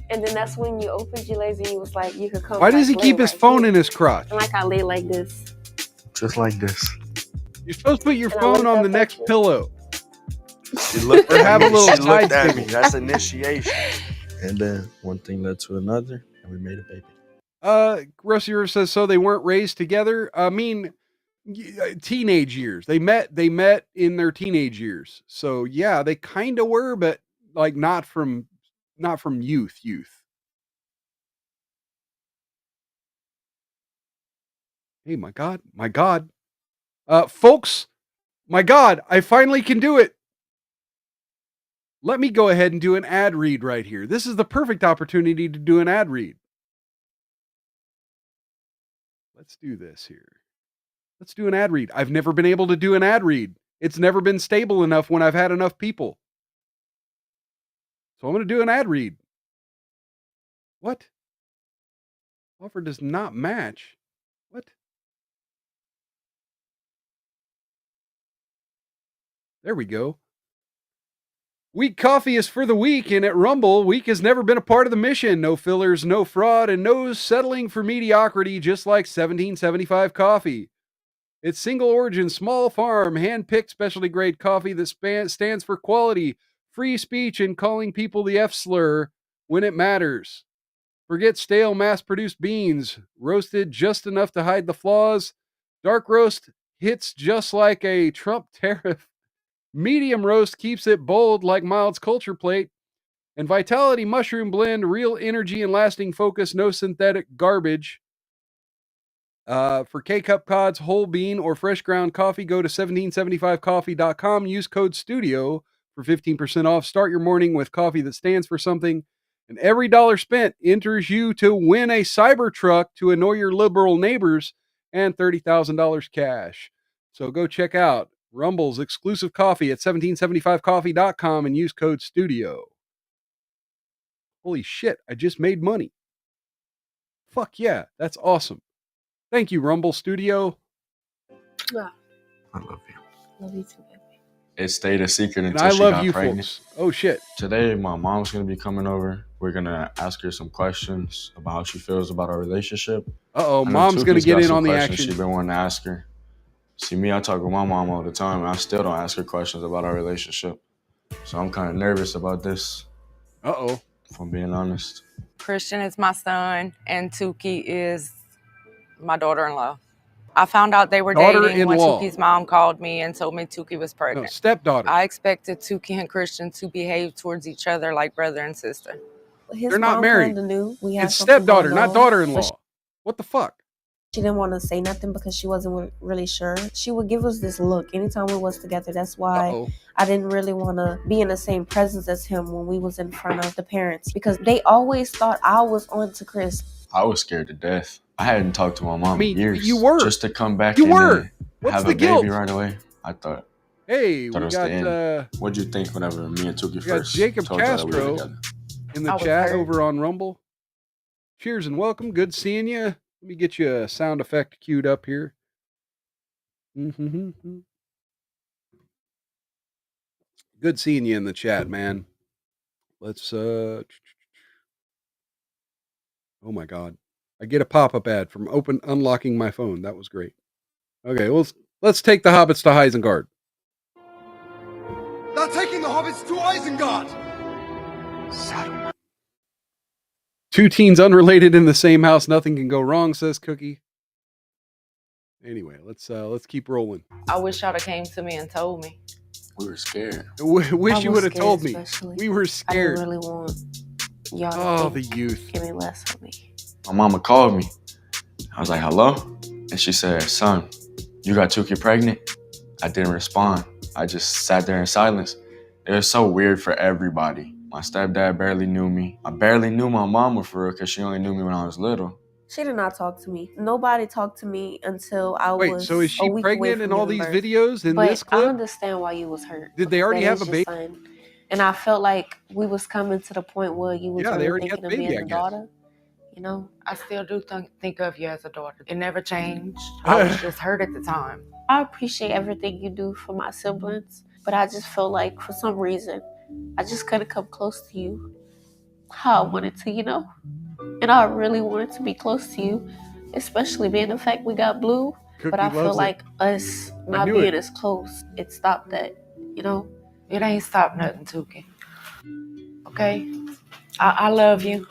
And then that's when you opened your legs and you was like, you could come. Why does he keep his phone in his crotch? And like I lay like this. Just like this. You're supposed to put your phone on the next pillow. She looked or have a little she looked at me. table. That's initiation. And then one thing led to another, and we made a baby. Rusty River says, so they weren't raised together. I mean, teenage years. They met in their teenage years. So yeah, they kind of were, but like not from youth. Hey, my God. My God. Folks, my God, I finally can do it. Let me go ahead and do an ad read right here. This is the perfect opportunity to do an ad read. Let's do this here. Let's do an ad read. I've never been able to do an ad read. It's never been stable enough when I've had enough people. So I'm going to do an ad read. What? Offer does not match. What? There we go. Weak coffee is for the weak, and at Rumble, weak has never been a part of the mission. No fillers, no fraud, and no settling for mediocrity, just like 1775 coffee. It's single origin, small farm, hand-picked specialty grade coffee that stands for quality, free speech, and calling people the F slur when it matters. Forget stale mass-produced beans, roasted just enough to hide the flaws. Dark roast hits just like a Trump tariff. Medium roast keeps it bold like Mild's culture plate. And Vitality Mushroom Blend, real energy and lasting focus, no synthetic garbage. For K-Cup Pods, whole bean, or fresh ground coffee, go to 1775coffee.com. Use code STUDIO for 15% off. Start your morning with coffee that stands for something. And every dollar spent enters you to win a Cybertruck to annoy your liberal neighbors and $30,000 cash. So go check out Rumble's exclusive coffee at 1775coffee.com and use code STUDIO. Holy shit, I just made money. Fuck yeah, that's awesome. Thank you, Rumble Studio. Yeah. I love you. Love you too, baby. It stayed a secret And until I she love got you, pregnant. folks. Oh, shit. Today, my mom's going to be coming over. We're going to ask her some questions about how she feels about our relationship. Uh-oh, Mom's going to get in on the action. She's been wanting to ask her. See, me, I talk with my mom all the time, and I still don't ask her questions about our relationship. So I'm kind of nervous about this. Uh-oh. If I'm being honest. Christian is my son, and Tuki is my daughter-in-law. I found out they were dating when Tuki's mom called me and told me Tuki was pregnant. No, stepdaughter. I expected Tuki and Christian to behave towards each other like brother and sister. His They're not mom married. kinda knew we had It's something stepdaughter, going not on, daughter-in-law. What the fuck? She didn't want to say nothing because she wasn't really sure. She would give us this look anytime we was together. That's why I didn't really want to be in the same presence as him when we was in front of the parents, because they always thought I was on to Chris. I was scared to death. I hadn't talked to my mom in years. You were. Just to come back You in were. and What's have the a guilt? baby right away. I thought. Hey, we it was got the end. What'd you think whenever me and Tuki we got first Jacob told y'all that we were Castro together? in the chat over on Rumble. Cheers and welcome. Good seeing you. Let me get you a sound effect queued up here. Good seeing you in the chat, man. Let's oh my god. I get a pop-up ad from unlocking my phone. That was great. Okay, let's take the hobbits to Isengard. They're taking the hobbits to Isengard! Two teens unrelated in the same house. Nothing can go wrong, says Cookie. Anyway, let's keep rolling. I wish y'all came to me and told me. We were scared. Wish you would have told me. We were scared. I didn't really want y'all to Oh, the youth. give me less of me. My mama called me. I was like, hello? And she said, son, you got Tuki pregnant? I didn't respond. I just sat there in silence. It was so weird for everybody. My stepdad barely knew me. I barely knew my mama for real because she only knew me when I was little. She did not talk to me. Nobody talked to me until I was. Wait, so is she a week away pregnant from in all giving these birth. videos in But this clip? I understand why you was hurt. Did they already That have is a your baby? son. And I felt like we was coming to the point where you was Yeah, they really already had thinking the of me baby, as I a guess. daughter. You know? I still do think of you as a daughter. It never changed. I was just hurt at the time. I appreciate everything you do for my siblings, but I just feel like for some reason, I just couldn't come close to you how I wanted to, you know? And I really wanted to be close to you, especially being the fact we got blue. But I feel like us not being as close, it stopped that, you know? It ain't stopped nothing, Tuki. Okay? I love you.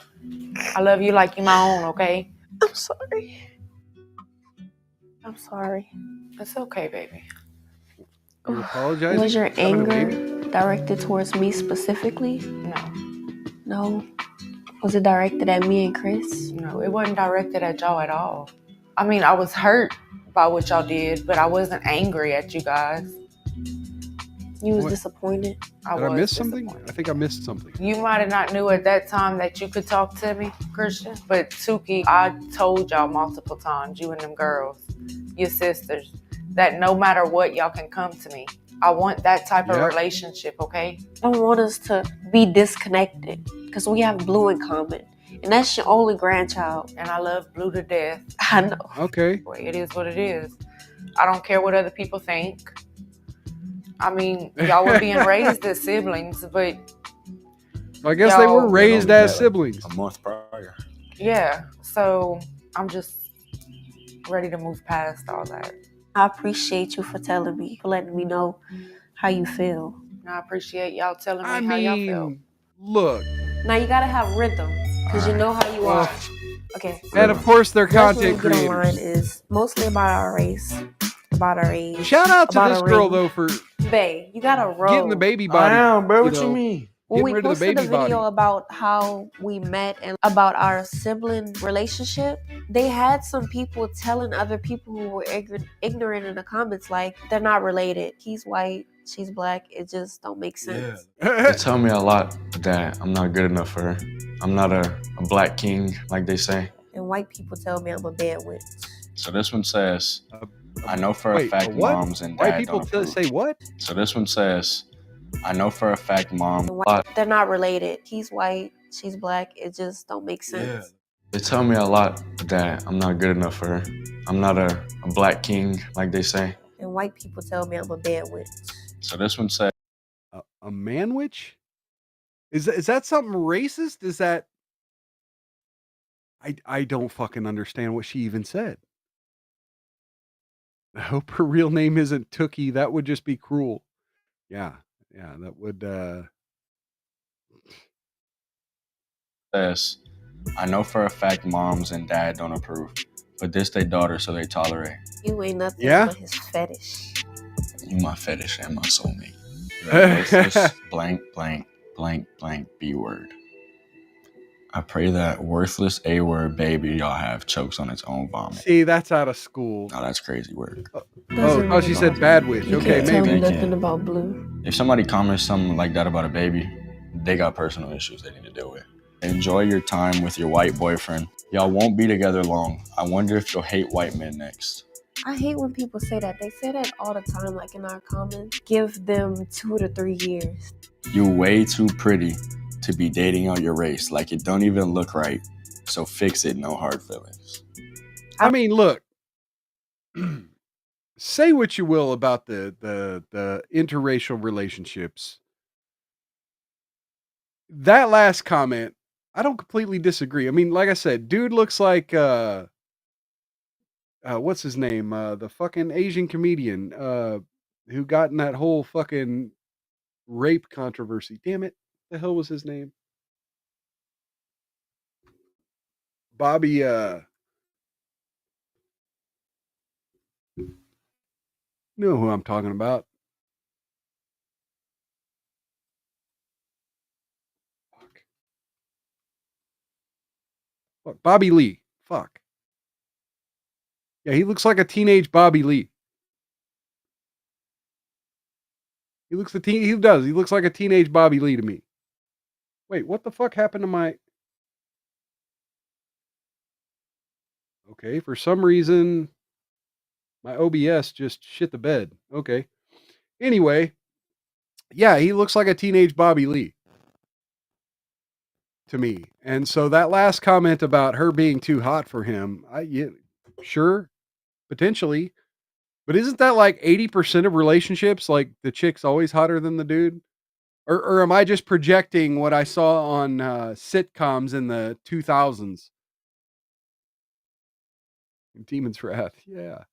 I love you like you're my own, okay? I'm sorry. I'm sorry. It's okay, baby. You apologizing? Was your for having a anger baby? directed towards me specifically? No. No. Was it directed at me and Chris? No, it wasn't directed at y'all at all. I mean, I was hurt by what y'all did, but I wasn't angry at you guys. You was disappointed? Did I miss something? I think I missed something. You might have not knew at that time that you could talk to me, Christian. But Tuki, I told y'all multiple times, you and them girls, your sisters, that no matter what, y'all can come to me. I want that type of relationship, okay? I don't want us to be disconnected because we have Blue in common. And that's your only grandchild. And I love Blue to death. I know. Okay. It is what it is. I don't care what other people think. I mean, y'all were being raised as siblings, but I guess they were raised as siblings. A month prior. Yeah, so I'm just ready to move past all that. I appreciate you for telling me, for letting me know how you feel. I appreciate y'all telling me how y'all feel. Look. Now you gotta have rhythm, because you know how you are. Okay. And of course, they're content Get online creators. is mostly about our race, about our age. Shout out to this girl though for Bae, you gotta roll. getting the baby body. Damn, bro, what you mean? When we Getting rid of the posted the baby video body. about how we met and about our sibling relationship, they had some people telling other people who were ignorant in the comments, like, they're not related. He's white, she's black. It just don't make sense. They tell me a lot that I'm not good enough for her. I'm not a black king, like they say. And white people tell me I'm a bad witch. So this one says, I know for a Wait, fact what? moms and White dad people don't approve. say what? So this one says, I know for a fact mom. They're not related. He's white, she's black. It just don't make sense. They tell me a lot that I'm not good enough for her. I'm not a black king, like they say. And white people tell me I'm a bad witch. So this one says, a man witch? Is that something racist? Is that I don't fucking understand what she even said. I hope her real name isn't Tookie. That would just be cruel. Yeah, that would says, I know for a fact moms and dad don't approve, but this they daughter, so they tolerate. You ain't nothing but his fetish. You my fetish and my soulmate. Worthless blank, blank, blank, blank, B word. I pray that worthless A word baby y'all have chokes on its own vomit. See, that's out of school. Oh, that's crazy word. Oh, she said bad witch. You Okay, can't tell me maybe. nothing about Blue. If somebody comments something like that about a baby, they got personal issues they need to deal with. Enjoy your time with your white boyfriend. Y'all won't be together long. I wonder if you'll hate white men next. I hate when people say that. They say that all the time, like in our comments. Give them 2 to 3 years. You way too pretty to be dating out your race. Like it don't even look right. So fix it, no hard feelings. I mean, look. Say what you will about the interracial relationships. That last comment, I don't completely disagree. I mean, like I said, dude looks like what's his name? The fucking Asian comedian who got in that whole fucking rape controversy. Damn it. The hell was his name? Bobby know who I'm talking about. Fuck. Bobby Lee. Fuck. Yeah, he looks like a teenage Bobby Lee. He looks he does. He looks like a teenage Bobby Lee to me. Wait, what the fuck happened to my... Okay, for some reason, my OBS just shit the bed. Okay. Anyway, yeah, he looks like a teenage Bobby Lee to me. And so that last comment about her being too hot for him, sure, potentially. But isn't that like 80% of relationships? Like the chick's always hotter than the dude? Or am I just projecting what I saw on sitcoms in the 2000s? Demon's Wrath, yeah.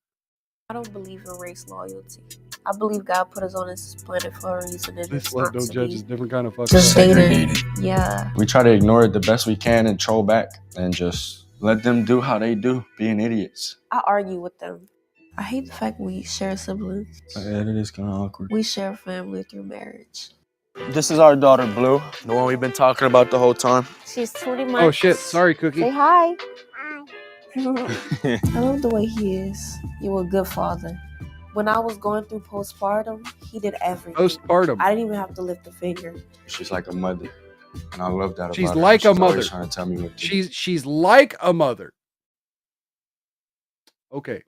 I don't believe in race loyalty. I believe God put us on this planet for a reason. And This love don't judge is different kind of fucking just segregated. Yeah. We try to ignore it the best we can and troll back and just let them do how they do, being idiots. I argue with them. I hate the fact we share siblings. Yeah, it is kind of awkward. We share family through marriage. This is our daughter, Blue, the one we've been talking about the whole time. She's 20 months. Oh shit, sorry, Cookie. Say hi. I love the way he is. You're a good father. When I was going through postpartum, he did everything. Postpartum. I didn't even have to lift a finger. She's like a mother, and I love that about her. She's like a She's mother. always trying to tell me what to do. She's like a mother. Okay.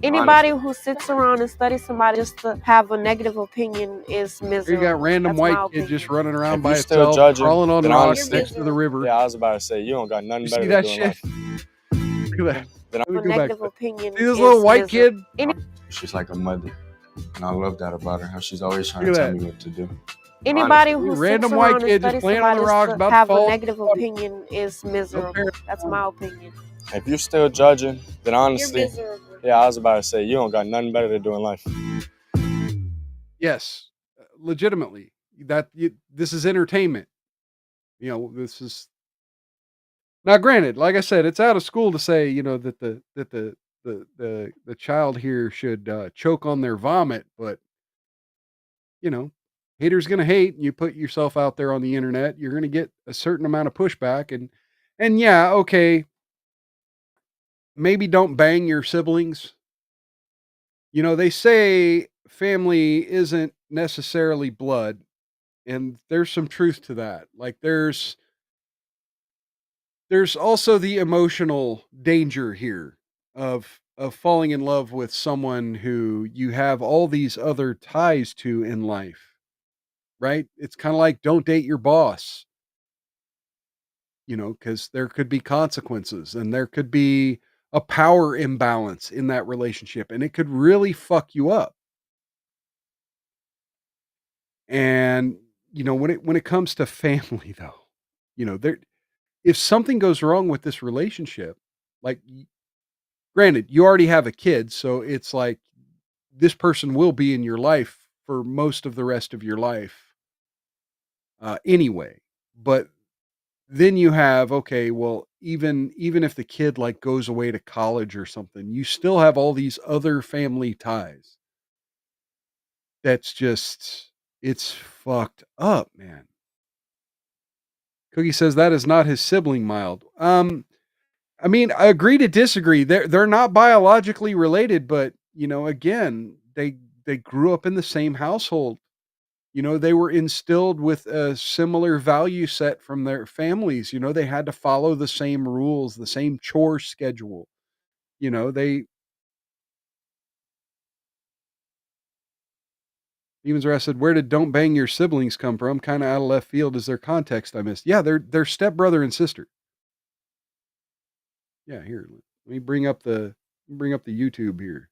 Anybody who sits around and studies somebody just to have a negative opinion is miserable. You got random That's my white kid opinion. just running around If by you still itself, judging, crawling on then rocks honestly- next to the river. Yeah, I was about to say, you don't got nothing You better see to that do in shit? life. Look at that. Then Let me A go back negative to that. opinion See this is little white kid? miserable. She's like a mother, and I love that about her. How she's always trying Look to at tell that. me what to do. Anybody Honestly, who random sits white around and kid just studies playing on somebody the rocks, just about to to have a fall. negative opinion is miserable. parents. That's my opinion. If you still judging, then honestly, You're miserable. yeah, I was about to say, you don't got nothing better to do in life. Yes, legitimately. This is entertainment. You know, this is now. Granted, like I said, it's out of school to say, you know, that the child here should choke on their vomit, but you know, haters gonna hate. And you put yourself out there on the internet, you're gonna get a certain amount of pushback, and yeah, okay, maybe don't bang your siblings. You know, they say family isn't necessarily blood, and there's some truth to that. Like there's also the emotional danger here of falling in love with someone who you have all these other ties to in life, right? It's kind of like don't date your boss, you know, because there could be consequences and there could be a power imbalance in that relationship, and it could really fuck you up. And you know, when it comes to family, though, you know, there if something goes wrong with this relationship, like granted, you already have a kid, so it's like this person will be in your life for most of the rest of your life, anyway. But then you have okay, well, even if the kid like goes away to college or something, you still have all these other family ties. That's just it's fucked up, man. Cookie says that is not his sibling, Mild. I mean, I agree to disagree. They're not biologically related, but you know, again, they grew up in the same household. You know, they were instilled with a similar value set from their families. You know, they had to follow the same rules, the same chore schedule. You know, they Evans Rest said, "Where did 'Don't bang your siblings' come from?" Kind of out of left field. Is there context I missed? Yeah, they're stepbrother and sister. Yeah, here. Let me bring up the YouTube here.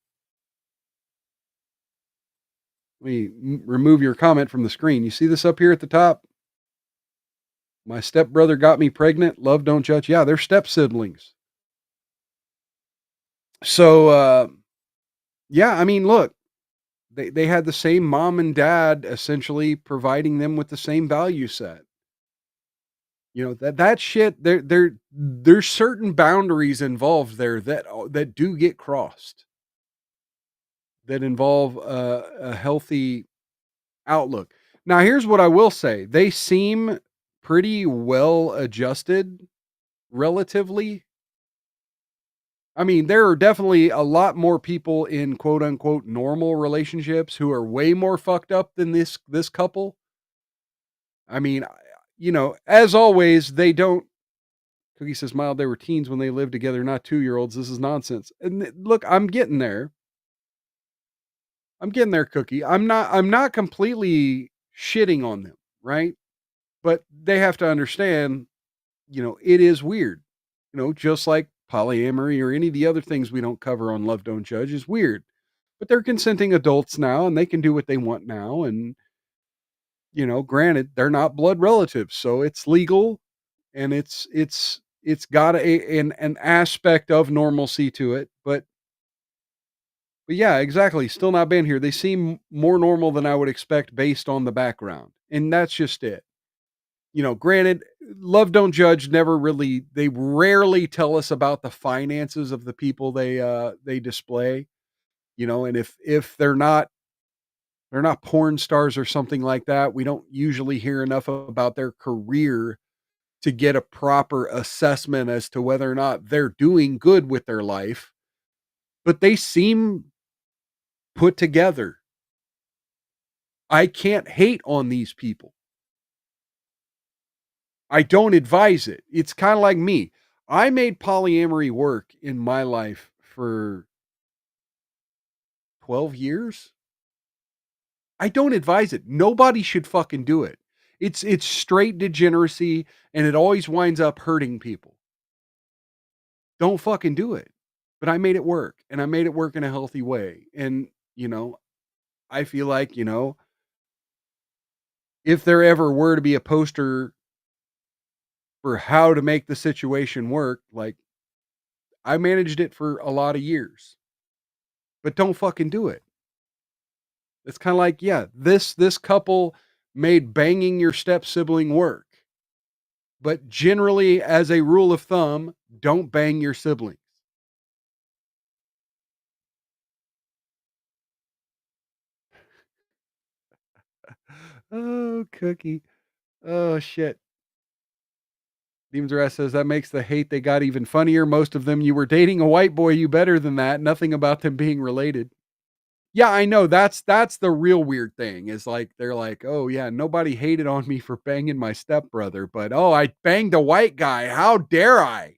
Let me remove your comment from the screen. You see this up here at the top? My stepbrother got me pregnant. Love, don't judge. Yeah, they're step siblings. So, yeah, I mean, look, they had the same mom and dad essentially providing them with the same value set. You know, that shit, there's certain boundaries involved there that do get crossed, that involve a healthy outlook. Now, here's what I will say. They seem pretty well adjusted relatively. I mean, there are definitely a lot more people in quote unquote normal relationships who are way more fucked up than this couple. I mean, you know, as always, they don't. Cookie says, "Mild, they were teens when they lived together, not 2-year-olds. This is nonsense." And look, I'm getting there. I'm getting there, Cookie. I'm not completely shitting on them, right? But they have to understand, you know, it is weird. You know, just like polyamory or any of the other things we don't cover on Love Don't Judge is weird. But they're consenting adults now and they can do what they want now. And, you know, granted, they're not blood relatives, so it's legal and it's got an aspect of normalcy to it. But yeah, exactly. Still not banned here. They seem more normal than I would expect based on the background. And that's just it. You know, granted, Love Don't Judge they rarely tell us about the finances of the people they display, you know, and if they're not porn stars or something like that, we don't usually hear enough about their career to get a proper assessment as to whether or not they're doing good with their life, but they seem put together. I can't hate on these people. I don't advise it. It's kind of like me. I made polyamory work in my life for 12 years. I don't advise it. Nobody should fucking do it. It's straight degeneracy, and it always winds up hurting people. Don't fucking do it. But I made it work, and I made it work in a healthy way. And, I feel like, if there ever were to be a poster for how to make the situation work, like, I managed it for a lot of years. But don't fucking do it. It's kind of like, yeah, this couple made banging your step sibling work. But generally, as a rule of thumb, don't bang your siblings. Oh, Cookie. Oh, shit. Demons Rest says that makes the hate they got even funnier. Most of them, you were dating a white boy, you better than that. Nothing about them being related. Yeah, I know. That's the real weird thing is like, they're like, oh, yeah, nobody hated on me for banging my stepbrother, but oh, I banged a white guy. How dare I?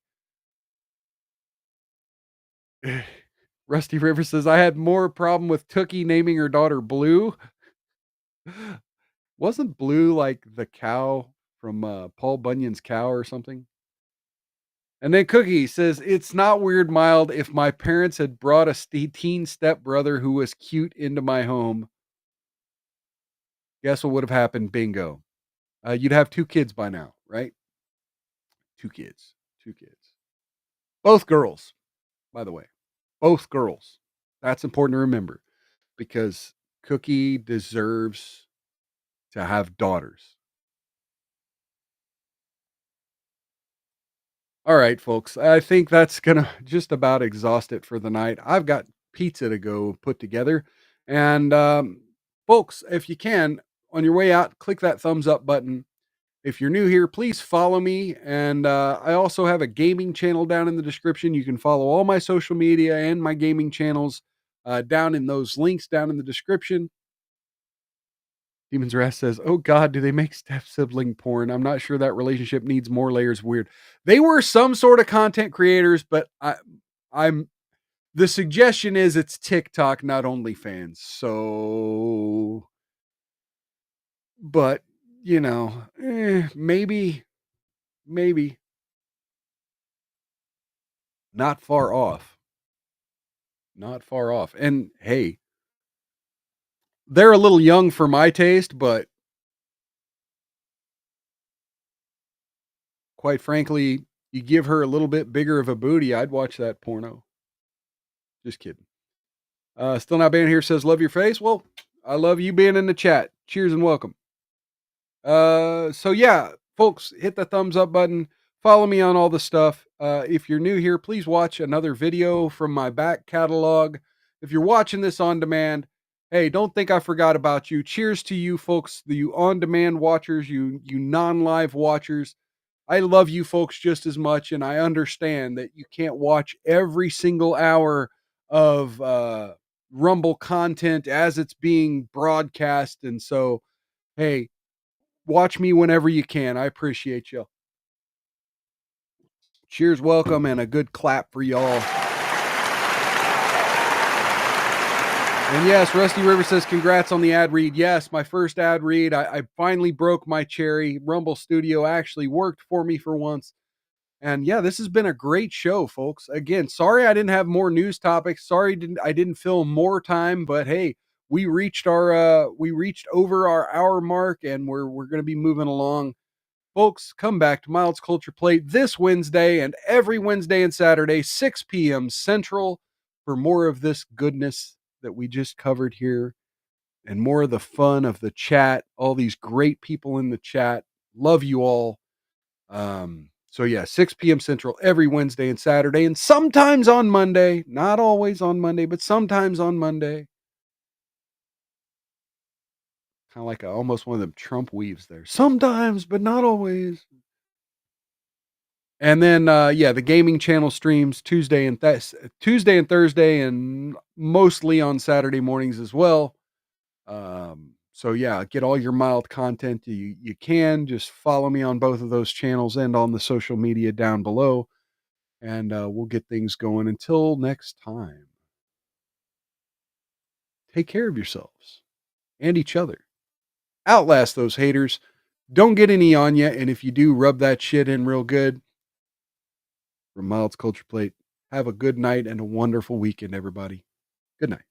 Rusty River says, I had more problem with Tookie naming her daughter Blue. Wasn't Blue like the cow from Paul Bunyan's Cow or something? And then Cookie says, it's not weird, Mild. If my parents had brought a teen stepbrother who was cute into my home, guess what would have happened? Bingo. You'd have 2 kids by now, right? 2 kids. 2 kids. Both girls, by the way. Both girls. That's important to remember because Cookie deserves to have daughters. All right, folks. I think that's going to just about exhaust it for the night. I've got pizza to go put together. And, folks, if you can, on your way out, click that thumbs up button. If you're new here, please follow me. And I also have a gaming channel down in the description. You can follow all my social media and my gaming channels down in those links down in the description. Demon's Wrath says, oh God, do they make step sibling porn? I'm not sure that relationship needs more layers. Weird. They were some sort of content creators, but the suggestion is it's TikTok, not OnlyFans. So, but maybe not far off. Not far off. And hey, they're a little young for my taste, but quite frankly, you give her a little bit bigger of a booty, I'd watch that porno. Just kidding. Still Not Being Here says, love your face. Well, I love you being in the chat. Cheers and welcome. So yeah, folks, hit the thumbs up button. Follow me on all the stuff. If you're new here, please watch another video from my back catalog. If you're watching this on demand, hey, don't think I forgot about you. Cheers to you folks, you on-demand watchers, you non-live watchers. I love you folks just as much, and I understand that you can't watch every single hour of Rumble content as it's being broadcast. And so, hey, watch me whenever you can. I appreciate you. Cheers, welcome, and a good clap for y'all. And yes, Rusty River says, congrats on the ad read. Yes, my first ad read. I finally broke my cherry. Rumble Studio actually worked for me for once. And yeah, this has been a great show, folks. Again, sorry I didn't have more news topics. Sorry I didn't fill more time, but hey, we reached over our hour mark, and we're going to be moving along. Folks, come back to Mild's Culture Plate this Wednesday and every Wednesday and Saturday, 6 p.m. Central, for more of this goodness that we just covered here and more of the fun of the chat. All these great people in the chat. Love you all. So yeah, 6 p.m. Central every Wednesday and Saturday, and sometimes on Monday. Not always on Monday, but sometimes on Monday. Kind of like almost one of them Trump weaves there. Sometimes, but not always. And then, yeah, the gaming channel streams Tuesday and Thursday, and mostly on Saturday mornings as well. So yeah, get all your mild content you can. Just follow me on both of those channels and on the social media down below, and we'll get things going. Until next time, take care of yourselves and each other. Outlast those haters. Don't get any on you, and if you do, rub that shit in real good. From Mild's Culture Plate, have a good night and a wonderful weekend, everybody. Good night.